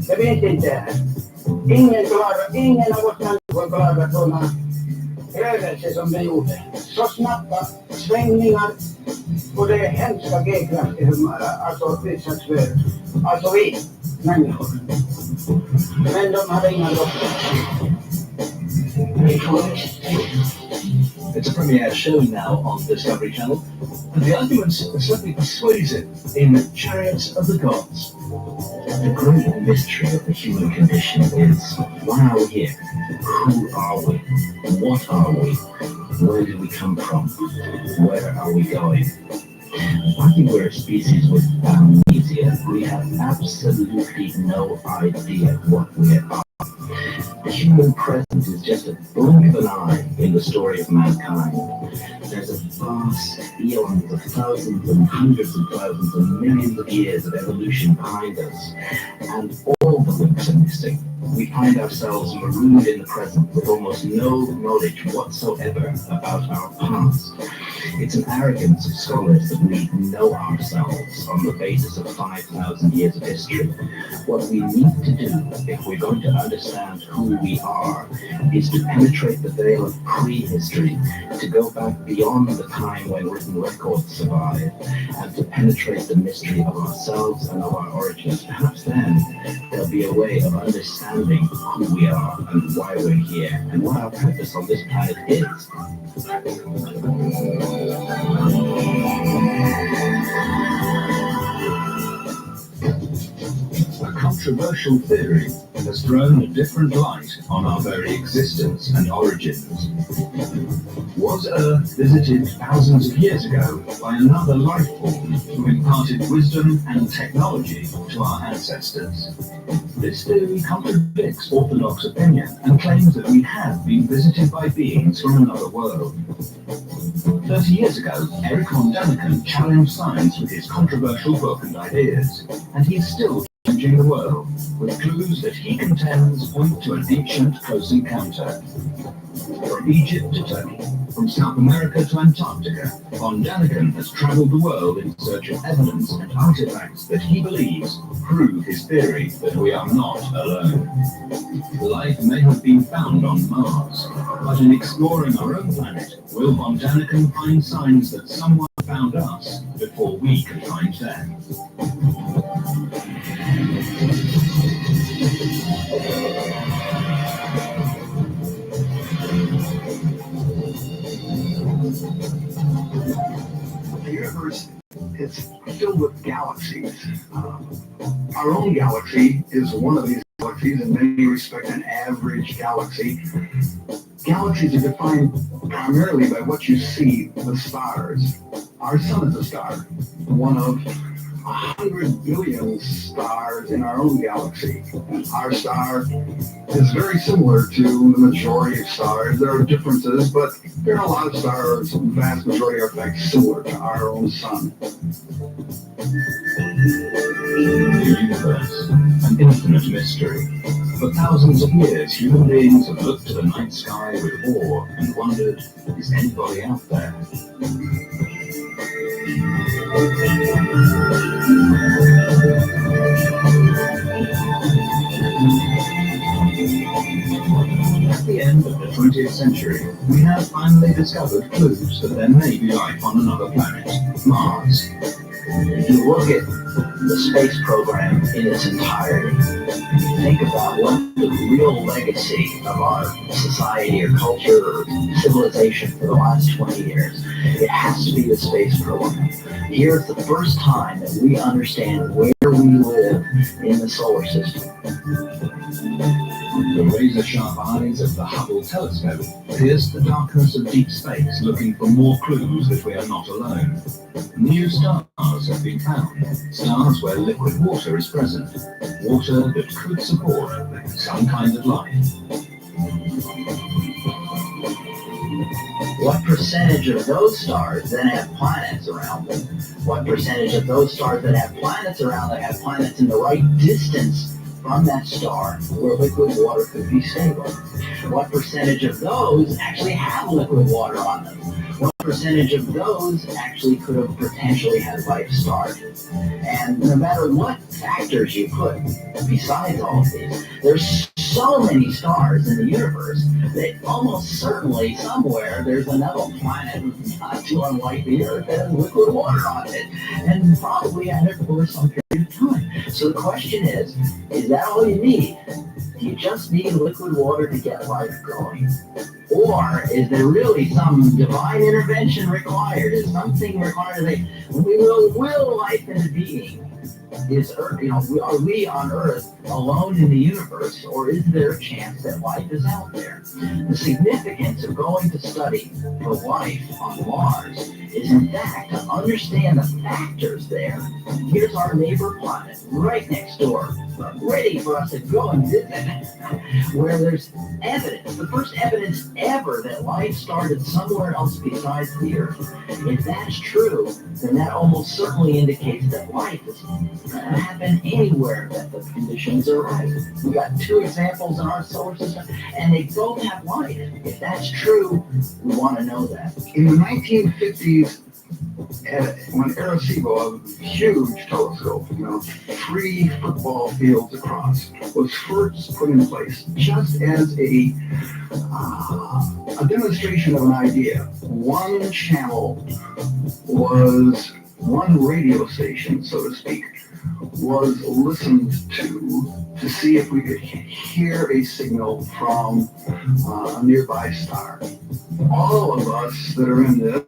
Det finns inte här. Ingen av oss människor klarar sådana rörelser som det gjorde. Så snabba svängningar och det är hemska g-krafter alltså vissa svör. Alltså vi människor. Men de har inga doktor. It's a premiere show now on Discovery Channel, and the arguments are certainly persuasive in Chariots of the Gods. The great mystery of the human condition is, why are we here? Who are we? What are we? Where did we come from? Where are we going? I think we're a species with amnesia. We have absolutely no idea what we are. The human present is just a blink of an eye in the story of mankind. There's a vast eons of thousands and hundreds of thousands and millions of years of evolution behind us, and all the links are missing. We find ourselves marooned in the present with almost no knowledge whatsoever about our past. It's an arrogance of scholars that we know ourselves on the basis of 5,000 years of history. What we need to do, if we're going to understand who we are, is to penetrate the veil of prehistory, to go back beyond the time when written records survived, and to penetrate the mystery of ourselves and of our origins. Perhaps then there'll be a way of understanding who we are and why we're here and what our purpose on this planet is. A controversial theory has thrown a different light on our very existence and origins. Was Earth visited thousands of years ago by another life form who imparted wisdom and technology to our ancestors? This theory contradicts orthodox opinion and claims that we have been visited by beings from another world. 30 years ago, Eric von Däniken challenged science with his controversial book and ideas, and he's still changing the world with clues that he contends point to an ancient close encounter. From Egypt to Turkey, from South America to Antarctica, von Däniken has traveled the world in search of evidence and artifacts that he believes prove his theory that we are not alone. Life may have been found on Mars, but in exploring our own planet, will von Däniken find signs that someone found us before we could find them? The universe is filled with galaxies. Our own galaxy is one of these galaxies, in many respects an average galaxy. Galaxies are defined primarily by what you see, the stars. Our sun is a star, one of 100 billion stars in our own galaxy. Our star is very similar to the majority of stars. There are differences, but there are a lot of stars, the vast majority are in fact similar to our own sun. The universe, an infinite mystery. For thousands of years, human beings have looked to the night sky with awe and wondered, is anybody out there? At the end of the 20th century, we have finally discovered clues that there may be life on another planet, Mars. If you look at the space program in its entirety, think about what the real legacy of our society or culture or civilization for the last 20 years, it has to be the space program. Here's the first time that we understand where we live in the solar system. The razor-sharp eyes of the Hubble telescope pierce the darkness of deep space, looking for more clues that we are not alone. New stars have been found, stars where liquid water is present, water that could support some kind of life. What percentage of those stars then have planets around them? What percentage of those stars that have planets around them have planets in the right distance from that star where liquid water could be stable? What percentage of those actually have liquid water on them? What percentage of those actually could have potentially had life start? And no matter what factors you put besides all of these, there's so many stars in the universe that almost certainly somewhere there's another planet not too unlike the Earth that has liquid water on it, and probably had it for some period of time. So the question is that all you need? Do you just need liquid water to get life going? Or is there really some divine intervention required? Is something required that we will life into being? Is Earth, are we on Earth alone in the universe, or is there a chance that life is out there? The significance of going to study for life on Mars is, in fact, to understand the factors there. Here's our neighbor planet right next door, ready for us to go and visit, where there's evidence, the first evidence ever that life started somewhere else besides the Earth. If that's true, then that almost certainly indicates that life is going to happen anywhere that the conditions are right. We got two examples in our solar system, and they both have life. If that's true, we want to know that. In the 1950s, when Arecibo, a huge telescope, 3 football fields across, was first put in place just as a demonstration of an idea. One channel was, one radio station, so to speak, was listened to see if we could hear a signal from a nearby star. All of us that are in this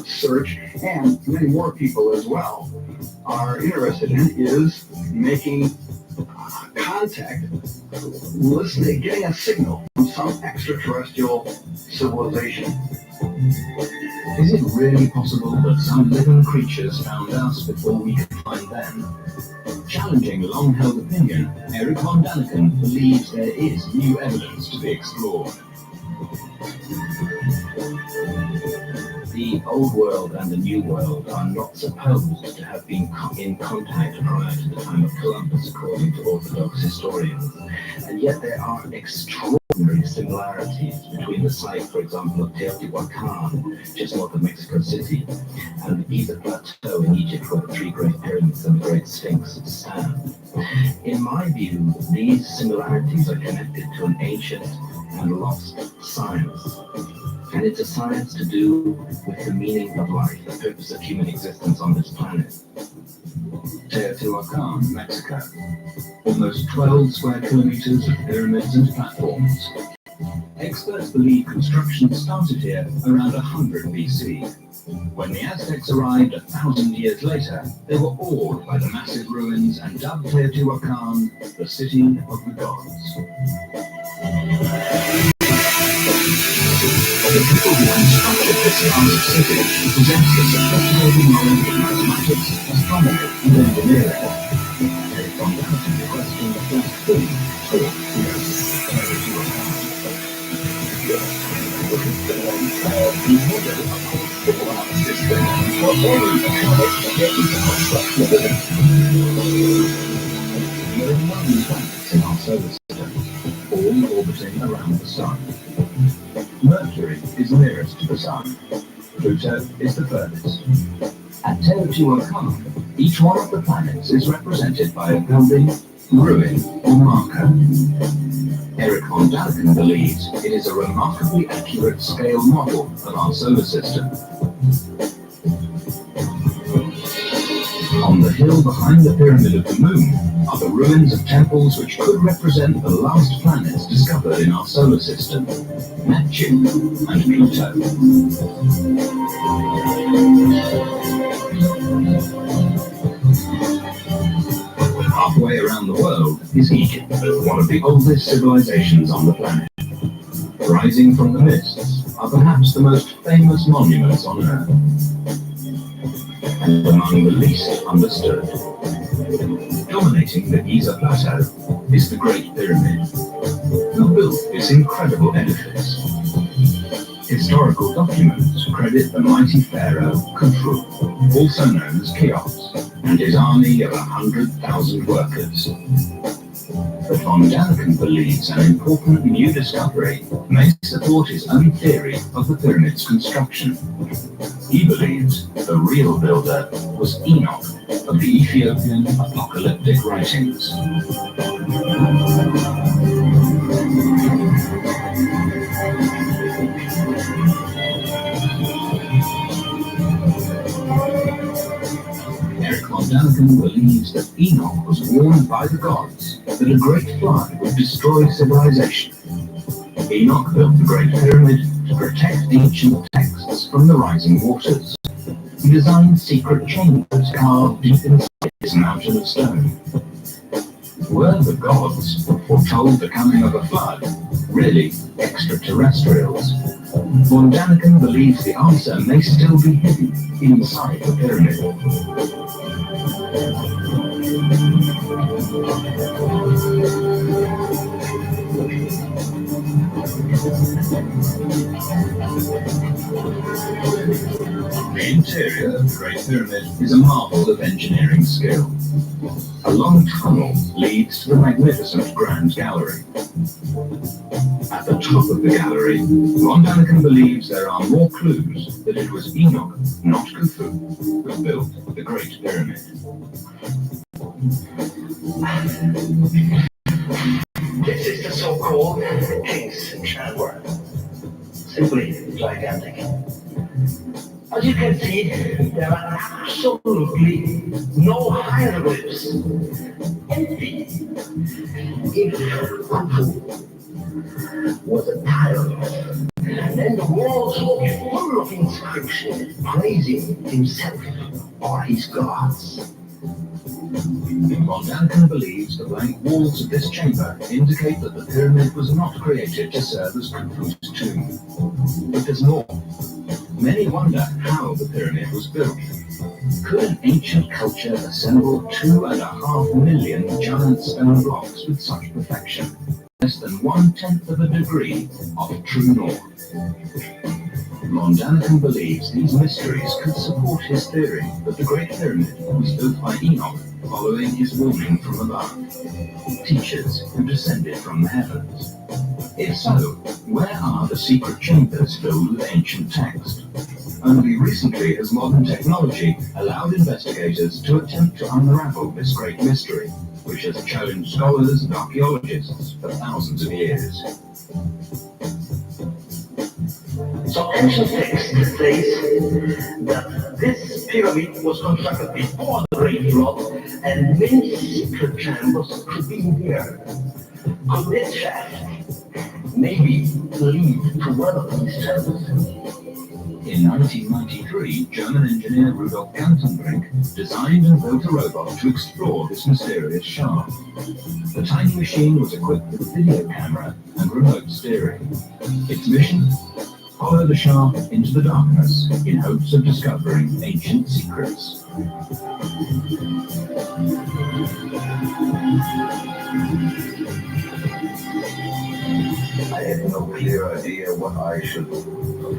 search, and many more people as well, are interested in is making contact, listening, getting a signal from some extraterrestrial civilization. Is it really possible that some living creatures found us before we could find them? Challenging long-held opinion, Eric von Daniken believes there is new evidence to be explored. The old world and the new world are not supposed to have been in contact prior to the time of Columbus, according to Orthodox historians. And yet there are extraordinary similarities between the site, for example, of Teotihuacan, just north of Mexico City, and the Giza Plateau in Egypt, where the 3 Great Pyramids and the Great Sphinx stand. In my view, these similarities are connected to an ancient and lost science. And it's a science to do with the meaning of life, the purpose of human existence on this planet. Teotihuacan, Mexico. Almost 12 square kilometers of pyramids and platforms. Experts believe construction started here around 100 BC. When the Aztecs arrived 1,000 years later, they were awed by the massive ruins and dubbed Teotihuacan the city of the gods. The people who constructed this vast city possessed a sophisticated knowledge of mathematics, astronomy, and engineering. Eric von Daniken questioned the first thing taught here at Teotihuacan. He ordered a whole civil art system for all the construction of it. There are 9 planets in our solar system, all orbiting around the sun. Mercury is nearest to the Sun. Pluto is the furthest. At Teotihuacan, each one of the planets is represented by a building, ruin, or marker. Eric von Daniken believes it is a remarkably accurate scale model of our solar system. hill behind the Pyramid of the Moon are the ruins of temples which could represent the last planets discovered in our solar system, Neptune and Pluto. Halfway around the world is Egypt, one of the oldest civilizations on the planet. Rising from the mists are perhaps the most famous monuments on Earth, and among the least understood. Dominating the Giza Plateau is the Great Pyramid. Who built this incredible edifice? Historical documents credit the mighty pharaoh Khufu, also known as Cheops, and his army of 100,000 workers. But von Daniken believes an important new discovery may support his own theory of the pyramid's construction. He believes the real builder was Enoch of the Ethiopian apocalyptic writings. Eric von Daniken believes that Enoch was warned by the gods that a great flood would destroy civilization. Enoch built the Great Pyramid to protect ancient texts from the rising waters. He designed secret chambers carved deep inside this mountain of stone. Were the gods who foretold the coming of a flood really extraterrestrials? Von Daniken believes the answer may still be hidden inside the pyramid. The interior of the Great Pyramid is a marvel of engineering skill. A long tunnel leads to the magnificent Grand Gallery. At the top of the gallery, von Daniken believes there are more clues that it was Enoch, not Khufu, who built the Great Pyramid. This is the so-called King's Chamber. Simply gigantic. As you can see, there are absolutely no hieroglyphs. Empty. If Khufu was a tile, and then the walls would be full of inscriptions praising himself or his gods. Von Daniken believes the blank walls of this chamber indicate that the pyramid was not created to serve as Khufu's tomb. But there's more. Many wonder how the pyramid was built. Could an ancient culture assemble 2.5 million giant stone blocks with such perfection? Less than 1/10 of a degree of true north. Von Daniken believes these mysteries could support his theory that the Great Pyramid was built by Enoch following his warning from above, teachers who descended from the heavens. If so, where are the secret chambers filled with ancient text? Only recently has modern technology allowed investigators to attempt to unravel this great mystery, which has challenged scholars and archaeologists for thousands of years. So ancient texts says that this pyramid was constructed before the Great Flood, and many secret chambers could be here. Could this shaft maybe lead to one of these chambers? In 1993, German engineer Rudolf Gantenbrink designed and built a robot to explore this mysterious shaft. The tiny machine was equipped with a video camera and remote steering. Its mission? Follow the shaft into the darkness in hopes of discovering ancient secrets. I had no clear idea what I should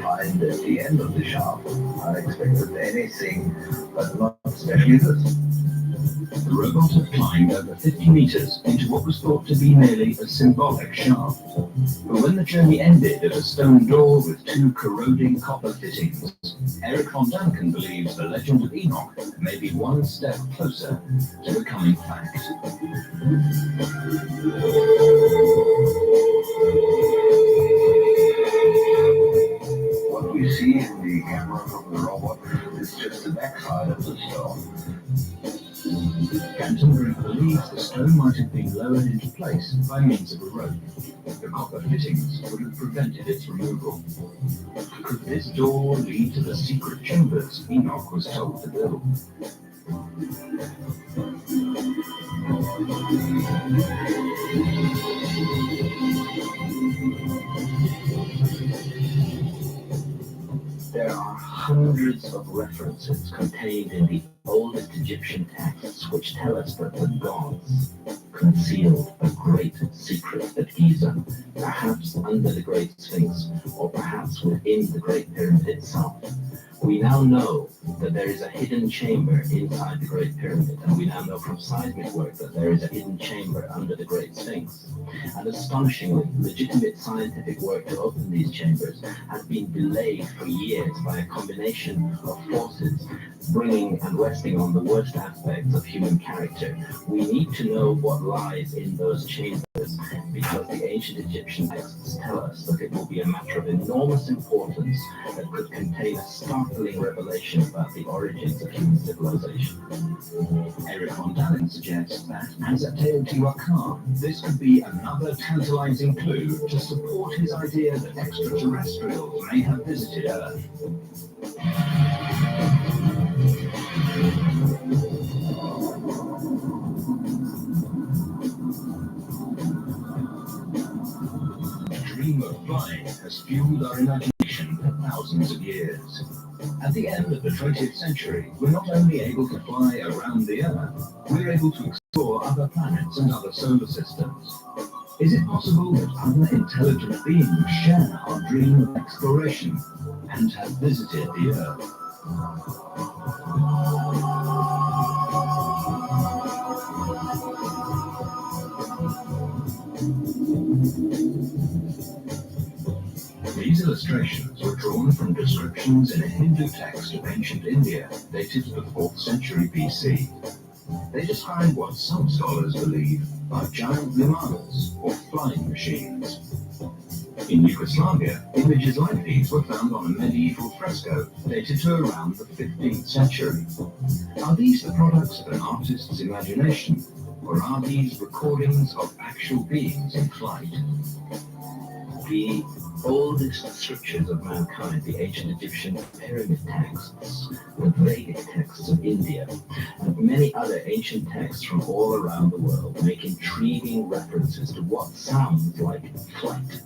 find at the end of the shaft. I expected anything, but not especially this. The robot had climbed over 50 meters into what was thought to be merely a symbolic shaft. But when the journey ended at a stone door with 2 corroding copper fittings, Eric von Daniken believes the legend of Enoch may be one step closer to becoming fact. What we see in the camera from the robot is just the backside of the stone. Canterbury believes the stone might have been lowered into place by means of a rope. The copper fittings would have prevented its removal. Could this door lead to the secret chambers Enoch was told to build? There are hundreds of references contained in the oldest Egyptian texts which tell us that the gods concealed a great secret at Giza, perhaps under the Great Sphinx, or perhaps within the Great Pyramid itself. We now know that there is a hidden chamber inside the Great Pyramid, and we now know from seismic work that there is a hidden chamber under the Great Sphinx. And astonishingly, legitimate scientific work to open these chambers has been delayed for years by a combination of forces bringing and resting on the worst aspects of human character. We need to know what lies in those chambers, because the ancient Egyptian texts tell us that it will be a matter of enormous importance that could contain a startling revelation about the origins of human civilization. Eric von Dahlen suggests that, as at Teotihuacan, this could be another tantalizing clue to support his idea that extraterrestrials may have visited Earth. The dream of flying has fueled our imagination for thousands of years. At the end of the 20th century, we're not only able to fly around the Earth, we're able to explore other planets and other solar systems. Is it possible that other intelligent beings share our dream of exploration and have visited the Earth? These illustrations were drawn from descriptions in a Hindu text of ancient India dated to the 4th century BC. They describe what some scholars believe are giant vimanas, or flying machines. In Yugoslavia, images like these were found on a medieval fresco dated to around the 15th century. Are these the products of an artist's imagination, or are these recordings of actual beings in flight? The oldest scriptures of mankind, the ancient Egyptian pyramid texts, the Vedic texts of India, and many other ancient texts from all around the world make intriguing references to what sounds like flight.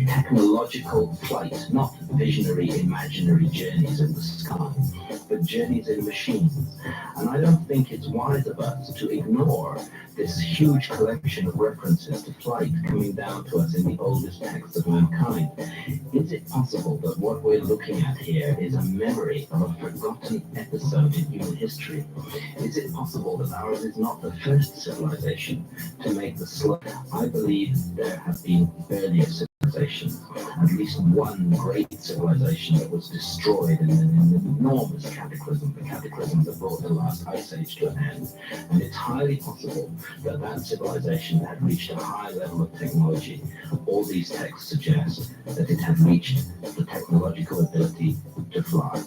Technological flight, not visionary, imaginary journeys in the sky, but journeys in machines. And I don't think it's wise of us to ignore this huge collection of references to flight coming down to us in the oldest texts of mankind. Is it possible that what we're looking at here is a memory of a forgotten episode in human history? Is it possible that ours is not the first civilization to make the slip? I believe there have been earlier civilizations, at least one great civilization that was destroyed in an enormous cataclysm, the cataclysm that brought the last ice age to an end. And it's highly possible that that civilization had reached a high level of technology. All these texts suggest that it had reached the technological ability to fly.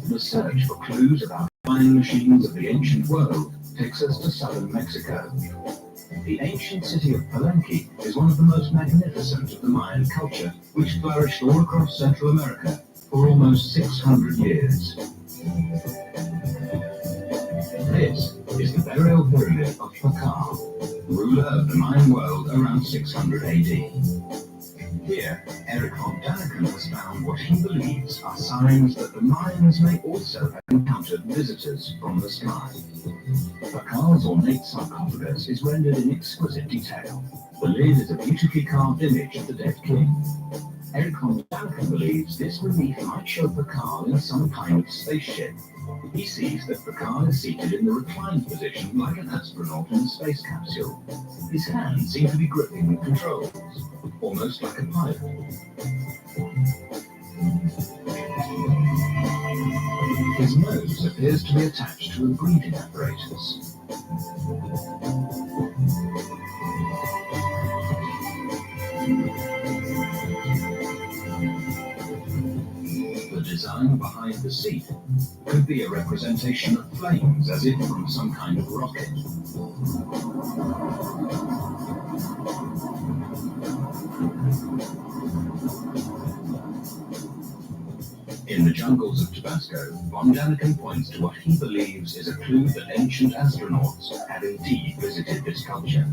The search for clues about flying machines of the ancient world takes us to southern Mexico. The ancient city of Palenque is one of the most magnificent of the Mayan culture, which flourished all across Central America for almost 600 years. This is the burial pyramid of Pakal, ruler of the Mayan world around 600 AD. Here, Eric von Daniken has found what he believes are signs that the Mayans may also have encountered visitors from the sky. Pakal's ornate sarcophagus is rendered in exquisite detail. The lid is a beautifully carved image of the dead king. Eric von Daniken believes this relief might show Pakal in some kind of spaceship. He sees that Pakal is seated in the reclined position like an astronaut in a space capsule. His hands seem to be gripping the controls, almost like a pilot. His nose appears to be attached to a breathing apparatus. The design behind the seat could be a representation of flames, as if from some kind of rocket. In the jungles of Tabasco, von Daniken points to what he believes is a clue that ancient astronauts had indeed visited this culture.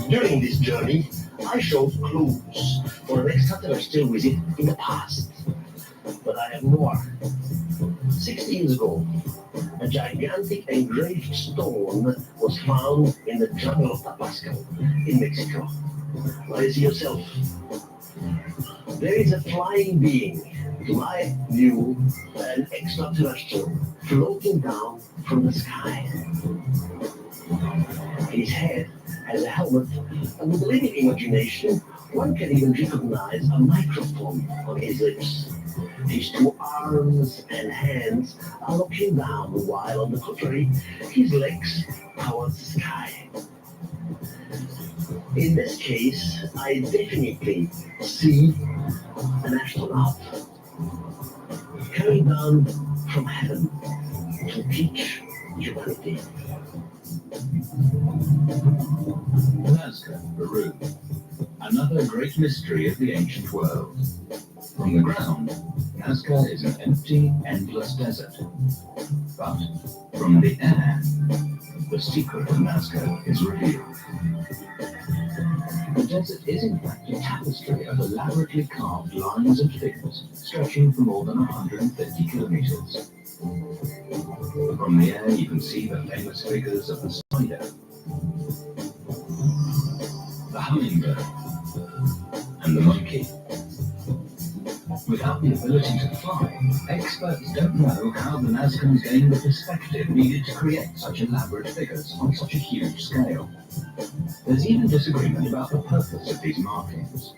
During this journey, I showed clues for an extraterrestrial visit in the past. But I have more. 60 years ago, a gigantic engraved stone was found in the jungle of Tabasco in Mexico. What is yourself? There is a flying being, to my view, an extraterrestrial, floating down from the sky. His head has a helmet, and with a little imagination, one can even recognize a microphone on his lips. His two arms and hands are looking down, while on the contrary, his legs towards the sky. In this case, I definitely see an astronaut coming down from heaven to teach humanity. Nazca, Peru. Another great mystery of the ancient world. From the ground, Nazca is an empty, endless desert. But from the air, the secret of Nazca is revealed. The desert is in fact a tapestry of elaborately carved lines and figures stretching for more than 150 kilometers. From the air you can see the famous figures of the spider, the hummingbird, and the monkey. Without the ability to fly, experts don't know how the Nazcans gained the perspective needed to create such elaborate figures on such a huge scale. There's even disagreement about the purpose of these markings.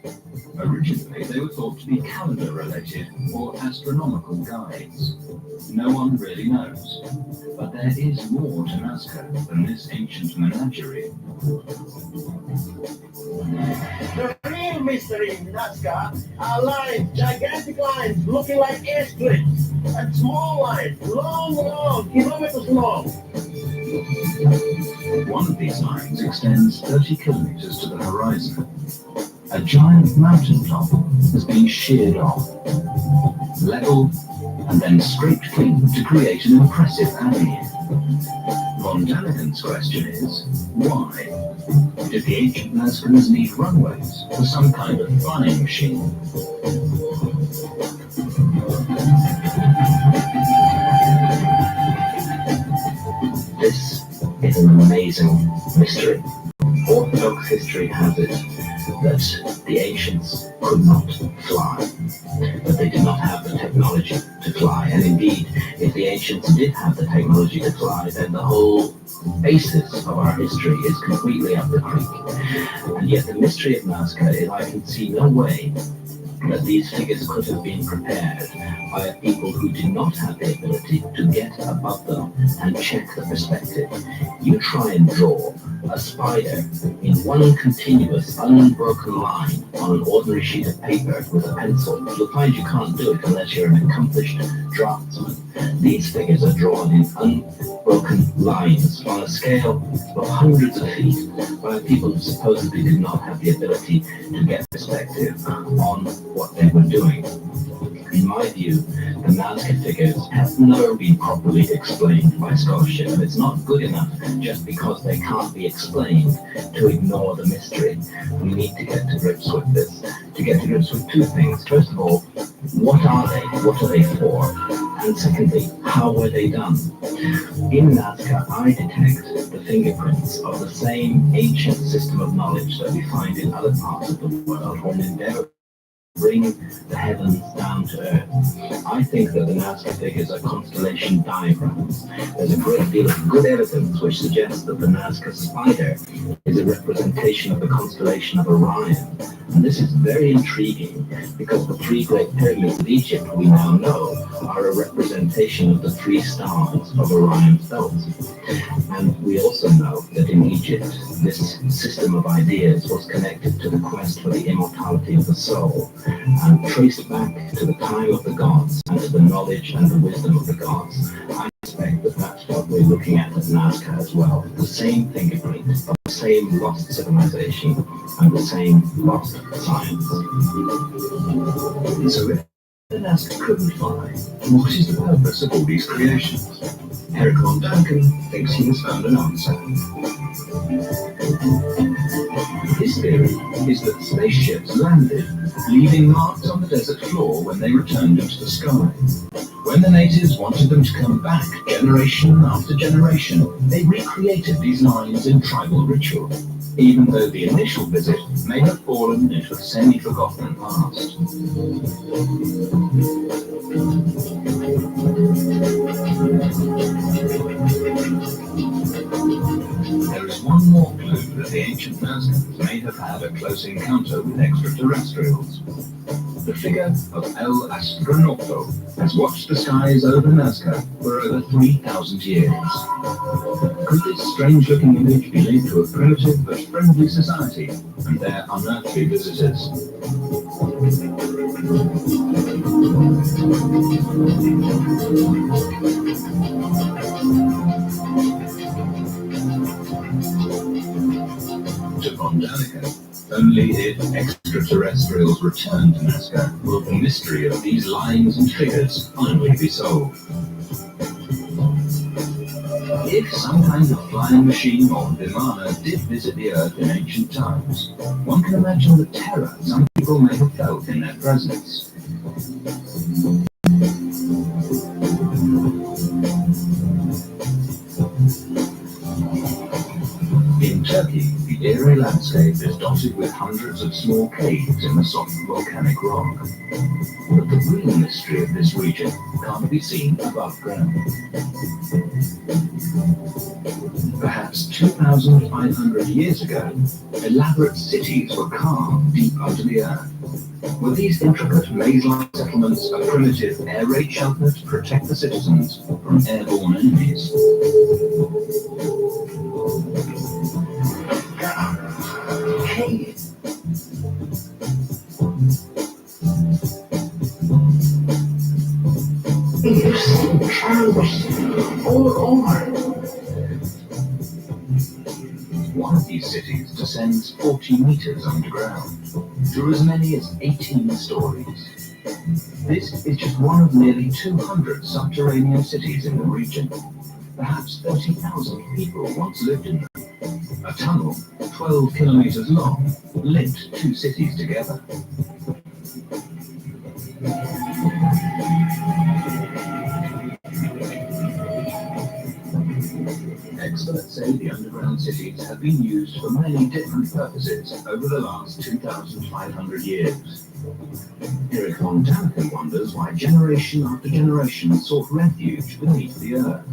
Originally, they were thought to be calendar-related or astronomical guides. No one really knows. But there is more to Nazca than this ancient menagerie. The real mystery in Nazca are lines, gigantic lines looking like air splits, and small lines, long, kilometers long. One of these lines extends 30 kilometers to the horizon. A giant mountaintop has been sheared off, leveled, and then scraped clean to create an impressive avenue. Von Daniken's question is, why? Did the ancient Nazcans need runways for some kind of flying machine? This is an amazing mystery. Orthodox history has it that the ancients could not fly, that they did not have the technology to fly. And indeed, if the ancients did have the technology to fly, then the whole basis of our history is completely up the creek. And yet the mystery of Nazca is I can see no way that these figures could have been prepared by people who did not have the ability to get above them and check the perspective. You try and draw a spider in one continuous, unbroken line on an ordinary sheet of paper with a pencil. You'll find you can't do it unless you're an accomplished draftsman. These figures are drawn in unbroken lines on a scale of hundreds of feet by people who supposedly did not have the ability to get perspective on what they were doing. In my view, the Nazca figures have never been properly explained by scholarship, and it's not good enough just because they can't be explained to ignore the mystery. We need to get to grips with this, to get to grips with two things. First of all, what are they? What are they for? And secondly, how were they done? In Nazca, I detect the fingerprints of the same ancient system of knowledge that we find in other parts of the world when endeavor bring the heavens down to earth. I think that the Nazca figures are constellation diagrams. There's a great deal of good evidence which suggests that the Nazca spider is a representation of the constellation of Orion. And this is very intriguing because the three great pyramids of Egypt we now know are a representation of the three stars of Orion's belt. And we also know that in Egypt, this system of ideas was connected to the quest for the immortality of the soul. and traced back to the time of the gods and to the knowledge and the wisdom of the gods. I suspect that that's what we're looking at Nazca as well. The same fingerprint of the same lost civilization and the same lost science. So if Nazca couldn't fly, what is the purpose of all these creations? Eric von Däniken thinks he has found an answer. His theory is that spaceships landed, leaving marks on the desert floor when they returned into the sky. When the natives wanted them to come back generation after generation, they recreated these lines in tribal ritual, even though the initial visit may have fallen into a semi-forgotten past. There is one more clue that the ancient Nazcans may have had a close encounter with extraterrestrials. The figure of El Astronauto has watched the skies over Nazca for over 3,000 years. Could this strange-looking image be linked to a primitive but friendly society and their unearthly visitors? To von Däniken, only if extraterrestrials return to Nazca will the mystery of these lines and figures finally be solved. If some kind of flying machine or Vimana did visit the Earth in ancient times, one can imagine the terror some people may have felt in their presence. In Turkey, the eerie landscape is dotted with hundreds of small caves in the soft volcanic rock. But the real mystery of this region can't be seen above ground. Perhaps 2,500 years ago, elaborate cities were carved deep under the earth. Were these intricate maze-like settlements a primitive air raid shelter to protect the citizens from airborne enemies? Hey! You've seen travels all over. One of these cities descends 40 meters underground, to as many as 18 stories. This is just one of nearly 200 subterranean cities in the region. Perhaps 30,000 people once lived in them. A tunnel, 12 kilometers long, linked two cities together. Experts say the underground cities have been used for many different purposes over the last 2,500 years. Eric von Däniken wonders why generation after generation sought refuge beneath the earth.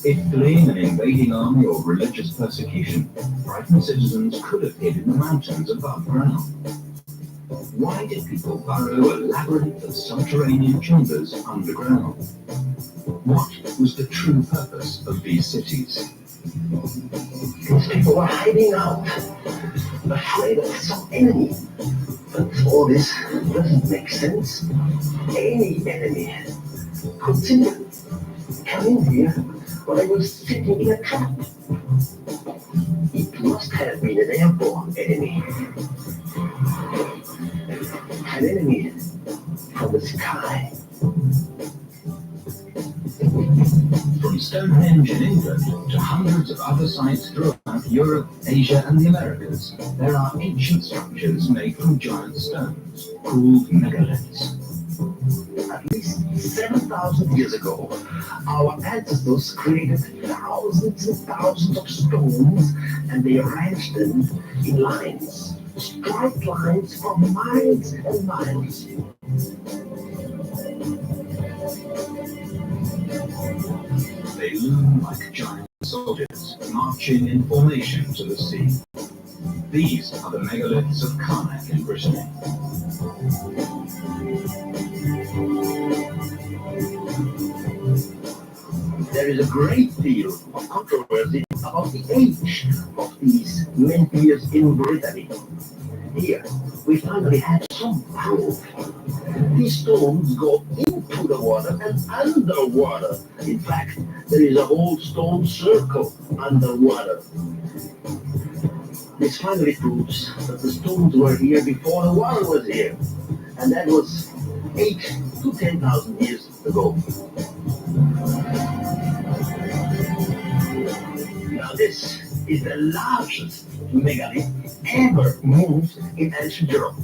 If fleeing an invading army or religious persecution, frightened citizens could have hid in the mountains above ground. Why did people burrow a labyrinth of subterranean chambers underground? What was the true purpose of these cities? These people were hiding out, afraid of some enemy. But all this doesn't make sense. Any enemy could simply come in here while I was sitting in a trap. It must have been an airborne enemy. An enemy from the sky. From Stonehenge in England to hundreds of other sites throughout Europe, Asia, and the Americas, there are ancient structures made from giant stones, called megaliths. At least 7,000 years ago, our ancestors created thousands and thousands of stones, and they arranged them in lines, straight lines for miles and miles. They loom like giant soldiers, marching in formation to the sea. These are the megaliths of Karnak in Brittany. There is a great deal of controversy about the age of these menhirs in Brittany. Here, we finally had some proof. These stones go into the water and underwater. In fact, there is a whole stone circle underwater. This finally proves that the stones were here before the water was here. And that was 8,000 to 10,000 years ago. Now this is the largest megalith ever moved in ancient Europe.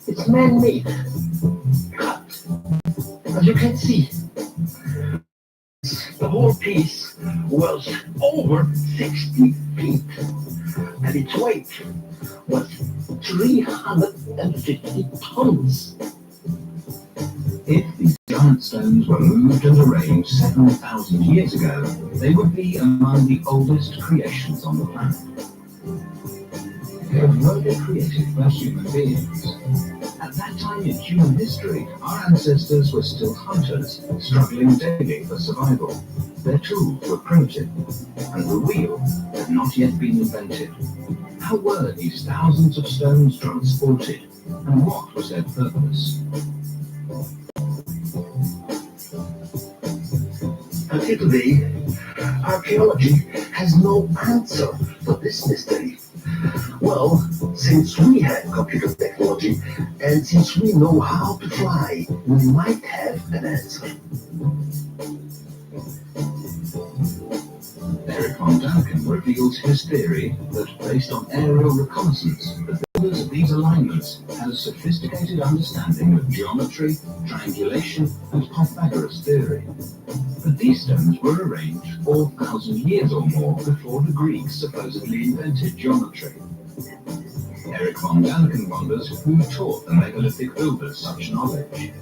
It's man-made, cut. As you can see, the whole piece was over 60 feet, and its weight was 350 tons. If these giant stones were moved and arranged 7,000 years ago, they would be among the oldest creations on the planet. But were they created by human beings? At that time in human history, our ancestors were still hunters, struggling daily for survival. Their tools were primitive, and the wheel had not yet been invented. How were these thousands of stones transported, and what was their purpose? Until today, archaeology has no answer for this mystery. Well, since we have computer technology and since we know how to fly, we might have an answer. Eric von Daniken reveals his theory that, based on aerial reconnaissance, the builders of these alignments had a sophisticated understanding of geometry, triangulation, and Pythagoras theory. But these stones were arranged 4,000 years or more before the Greeks supposedly invented geometry. Eric von Daniken wonders who taught the megalithic builders such knowledge.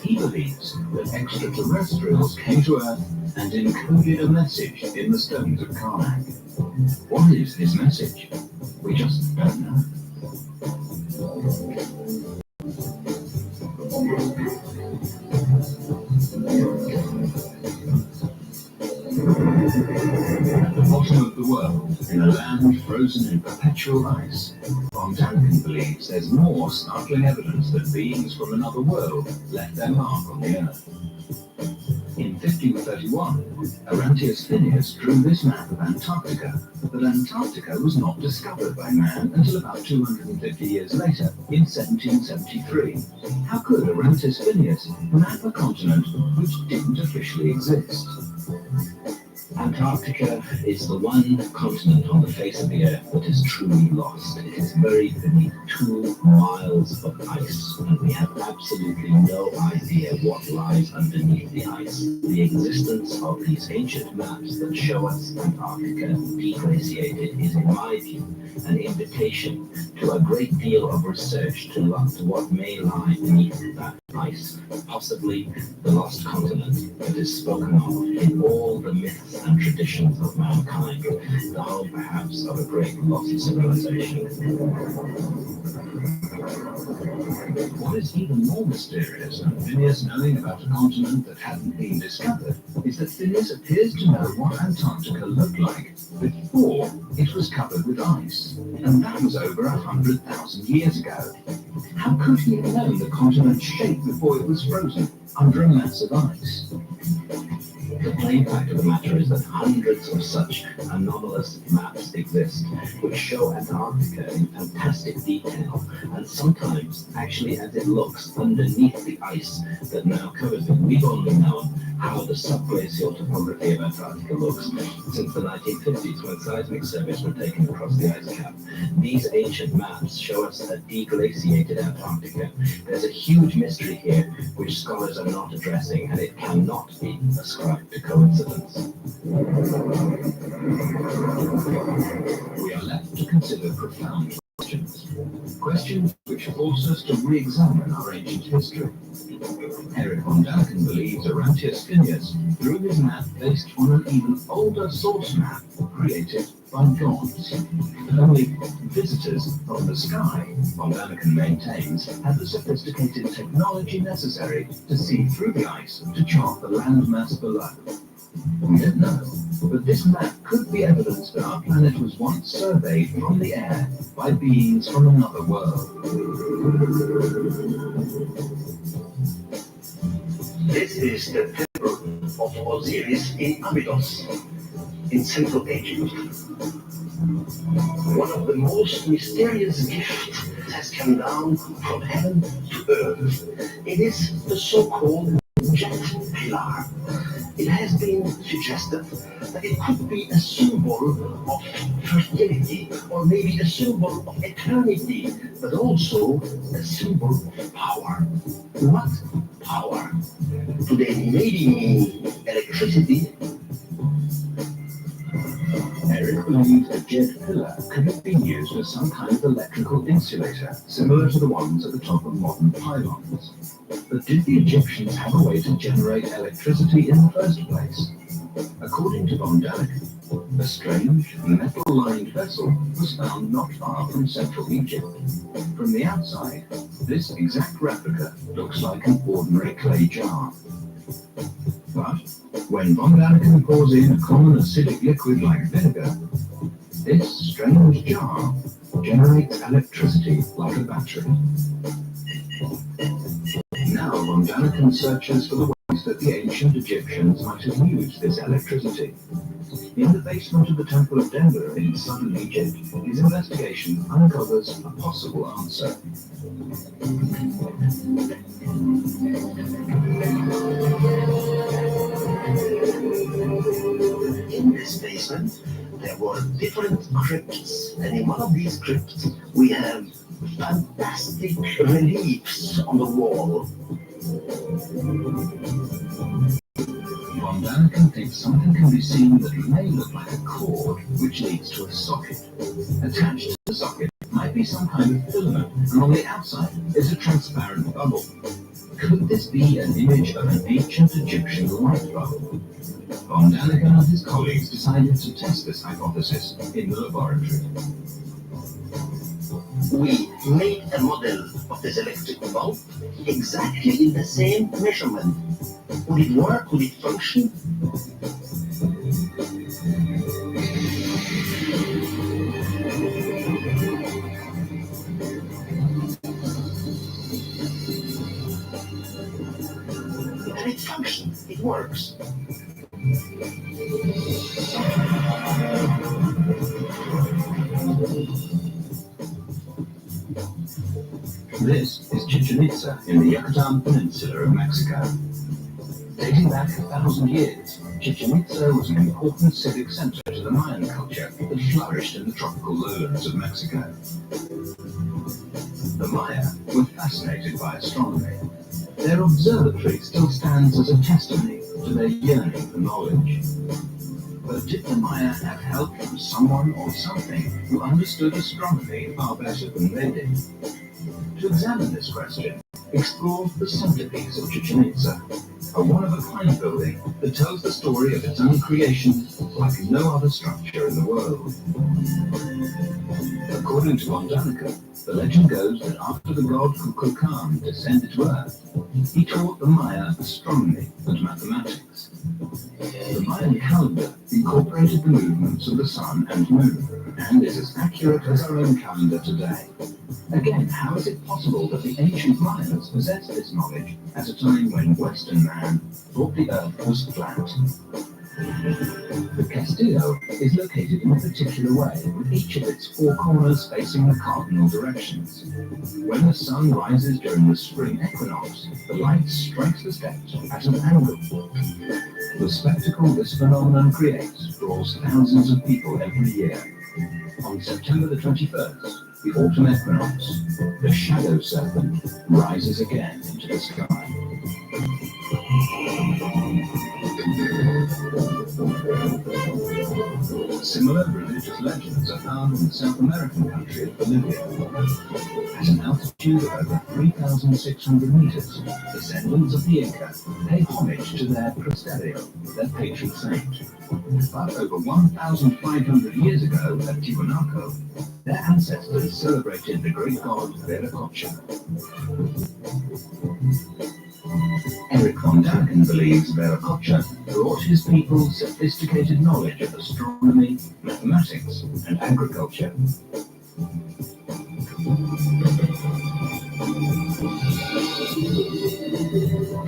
He believes that extraterrestrials came to Earth and encoded a message in the stones of Karnak. What is this message? We just don't know. At the bottom of the world, in a land frozen in perpetual ice, von Daniken believes there's more startling evidence that beings from another world left their mark on the Earth. In 1531, Orontius Phineas drew this map of Antarctica, but Antarctica was not discovered by man until about 250 years later, in 1773. How could Orontius Phineas map a continent which didn't officially exist? Antarctica is the one continent on the face of the Earth that is truly lost. It is buried beneath 2 miles of ice, and we have absolutely no idea what lies underneath the ice. The existence of these ancient maps that show us Antarctica deglaciated is, in my view, an invitation to a great deal of research to look to what may lie beneath that ice, possibly the lost continent that is spoken of in all the myths and traditions of mankind, the home perhaps of a great lost civilization. What is even more mysterious than Phineas knowing about a continent that hadn't been discovered is that Phineas appears to know what Antarctica looked like before it was covered with ice, and that was over 100,000 years ago. How could he have known the continent's shape before it was frozen under a mass of ice? The plain fact of the matter is that hundreds of such anomalous maps exist, which show Antarctica in fantastic detail, and sometimes actually as it looks underneath the ice that now covers it. We've only known how the subglacial topography of Antarctica looks since the 1950s, when seismic surveys were taken across the ice cap. These ancient maps show us a deglaciated Antarctica. There's a huge mystery here which scholars are not addressing, and it cannot be ascribed to coincidence. We are left to consider profound questions which force us to re-examine our ancient history. Eric von Daniken believes Orontius Phineas drew his map based on an even older source map created by gods. Only visitors from the sky, von Daniken maintains, had the sophisticated technology necessary to see through the ice to chart the landmass below. We don't know, but this map could be evidence that our planet was once surveyed from the air by beings from another world. This is the temple of Osiris in Abydos, in Central Egypt. One of the most mysterious gifts has come down from heaven to earth. It is the so-called jet pillar. It has been suggested that it could be a symbol of fertility, or maybe a symbol of eternity, but also a symbol of power. What power? Do they maybe mean electricity? Eric believes the jet pillar could have been used as some kind of electrical insulator, similar to the ones at the top of modern pylons. But did the Egyptians have a way to generate electricity in the first place? According to von Daniken, a strange, metal-lined vessel was found not far from central Egypt. From the outside, this exact replica looks like an ordinary clay jar. But when von Daniken pours in a common acidic liquid like vinegar, this strange jar generates electricity like a battery. Now von Daniken searches for the ways that the ancient Egyptians might have used this electricity. In the basement of the Temple of Denver in southern Egypt, his investigation uncovers a possible answer. In this basement, there were different crypts, and in one of these crypts, we have fantastic reliefs on the wall. Von Daniken thinks something can be seen that may look like a cord which leads to a socket. Attached to the socket might be some kind of filament, and on the outside is a transparent bubble. Could this be an image of an ancient Egyptian light bulb? Von Daniken and his colleagues decided to test this hypothesis in the laboratory. We made a model of this electric bulb exactly in the same measurement. Would it work? Would it function? And it functions. It works. This is Chichen Itza in the Yucatan Peninsula of Mexico. Dating back 1,000 years, Chichen Itza was an important civic center to the Mayan culture that flourished in the tropical lowlands of Mexico. The Maya were fascinated by astronomy. Their observatory still stands as a testimony to their yearning for knowledge. But did the Maya have help from someone or something who understood astronomy far better than they did? To examine this question, explore the centerpiece of Chichen Itza, a one-of-a-kind building that tells the story of its own creation like no other structure in the world. According to von Daniken, the legend goes that after the god Kukulkan descended to Earth, he taught the Maya astronomy and mathematics. The Mayan calendar incorporated the movements of the sun and moon, and is as accurate as our own calendar today. Again, how is it possible that the ancient Mayans possessed this knowledge at a time when Western man thought the Earth was flat? The Castillo is located in a particular way, with each of its four corners facing the cardinal directions. When the sun rises during the spring equinox, the light strikes the steps at an angle. The spectacle this phenomenon creates draws thousands of people every year. On September the 21st, the autumn equinox, the shadow serpent rises again into the sky. Similar religious legends are found in the South American country of Bolivia. At an altitude of over 3,600 meters, descendants of the Inca pay homage to their Cristero, their patron saint. But over 1,500 years ago at Tiwanaku, their ancestors celebrated the great god Viracocha. Eric von Daniken Dunnigan believes Viracocha brought his people sophisticated knowledge of astronomy, mathematics, and agriculture.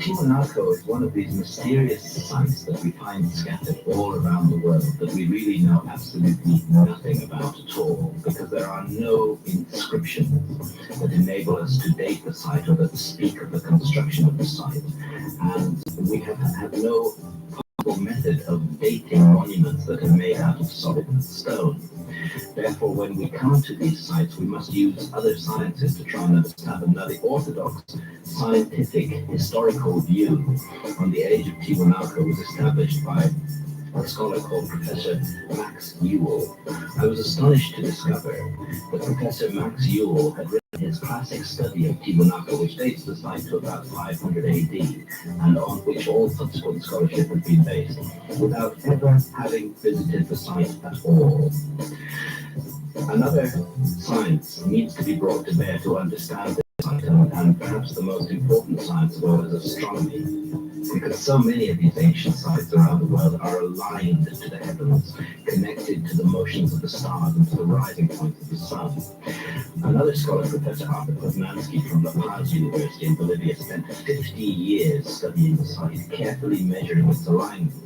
Tiwanaku is one of these mysterious sites that we find scattered all around the world that we really know absolutely nothing about at all, because there are no inscriptions that enable us to date the site or that speak of the construction of the site. And we have had no possible method of dating monuments that are made out of solid stone. Therefore, when we come to these sites, we must use other sciences to try and understand them. Now, the orthodox scientific historical view on the age of Tiwanaku was established by a scholar called Professor Max Ewell. I was astonished to discover that Professor Max Ewell had written his classic study of Tiwanaku, which dates the site to about 500 AD, and on which all subsequent scholarship has been based, without ever having visited the site at all. Another science needs to be brought to bear to understand this site, and perhaps the most important science of all is astronomy. Because so many of these ancient sites around the world are aligned to the heavens, connected to the motions of the stars and to the rising points of the sun. Another scholar, Professor Arthur Poznansky from La Paz University in Bolivia, spent 50 years studying the site, carefully measuring its alignments,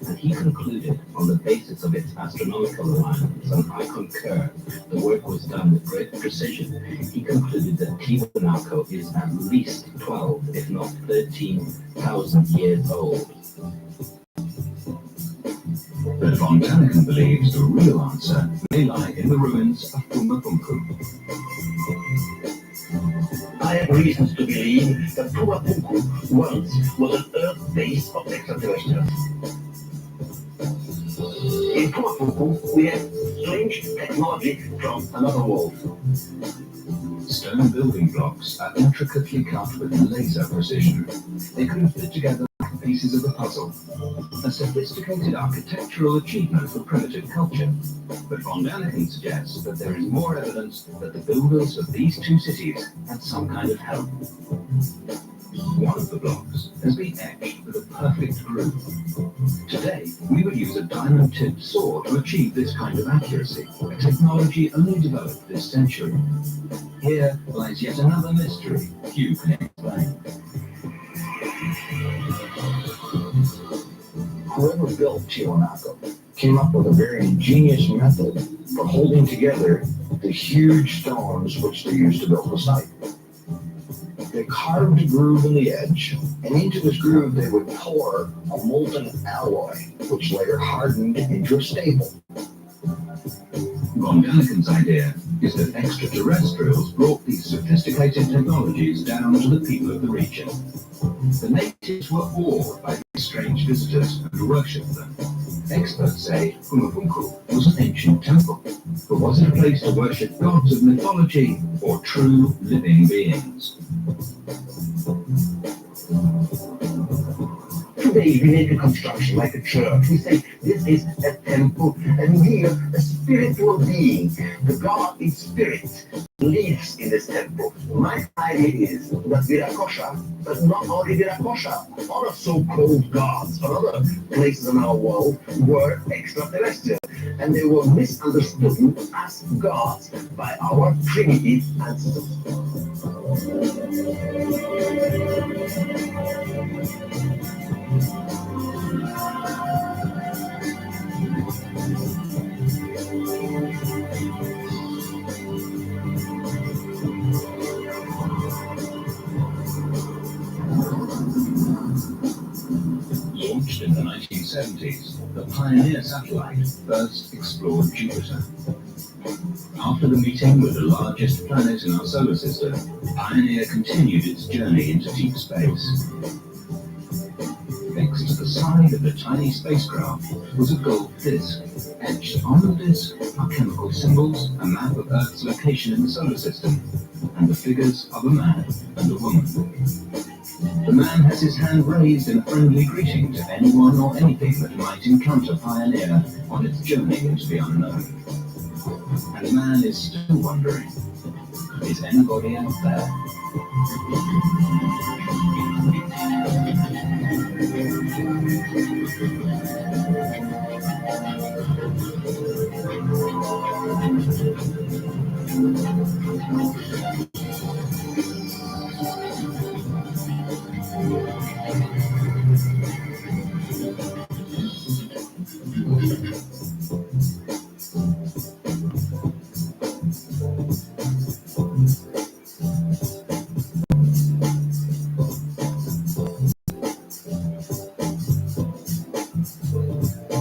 and he concluded, on the basis of its astronomical alignments, and I concur, the work was done with great precision, he concluded that Tiwanaku is at least 12, if not 13,000 years old. But von Daniken believes the real answer may lie in the ruins of Pumapunku. I have reasons to believe that Pumapunku once was an Earth base of extraterrestrials. In Pumapunku, we have strange technology from another world. Stone building blocks are intricately cut with laser precision. They could have fit together like pieces of a puzzle. A sophisticated architectural achievement for primitive culture. But von Daniken suggests that there is more evidence that the builders of these two cities had some kind of help. One of the blocks has been etched with a perfect groove. Today, we would use a diamond-tipped saw to achieve this kind of accuracy, a technology only developed this century. Here lies yet another mystery few can explain. Whoever built Tiwanaku came up with a very ingenious method for holding together the huge stones which they used to build the site. They carved a groove in the edge, and into this groove they would pour a molten alloy, which later hardened into a staple. Von Daniken's idea is that extraterrestrials brought these sophisticated technologies down to the people of the region. The natives were awed by these strange visitors and worshipped them. Experts say Pumapunku was an ancient temple, but was it a place to worship gods of mythology or true living beings? Today we make a construction like a church. We say this is a temple, and here a spiritual being, the God in spirit, lives in this temple. My idea is that Viracocha, but not only Viracocha, other so-called gods or other places in our world were extraterrestrial, and they were misunderstood as gods by our primitive ancestors. Launched in the 1970s, the Pioneer satellite first explored Jupiter. After the meeting with the largest planet in our solar system, Pioneer continued its journey into deep space. Fixed to the side of the tiny spacecraft was a gold disk. Etched on the disk are chemical symbols, a map of Earth's location in the solar system, and the figures of a man and a woman. The man has his hand raised in a friendly greeting to anyone or anything that might encounter Pioneer on its journey into the unknown. And man is still wondering, is anybody out there?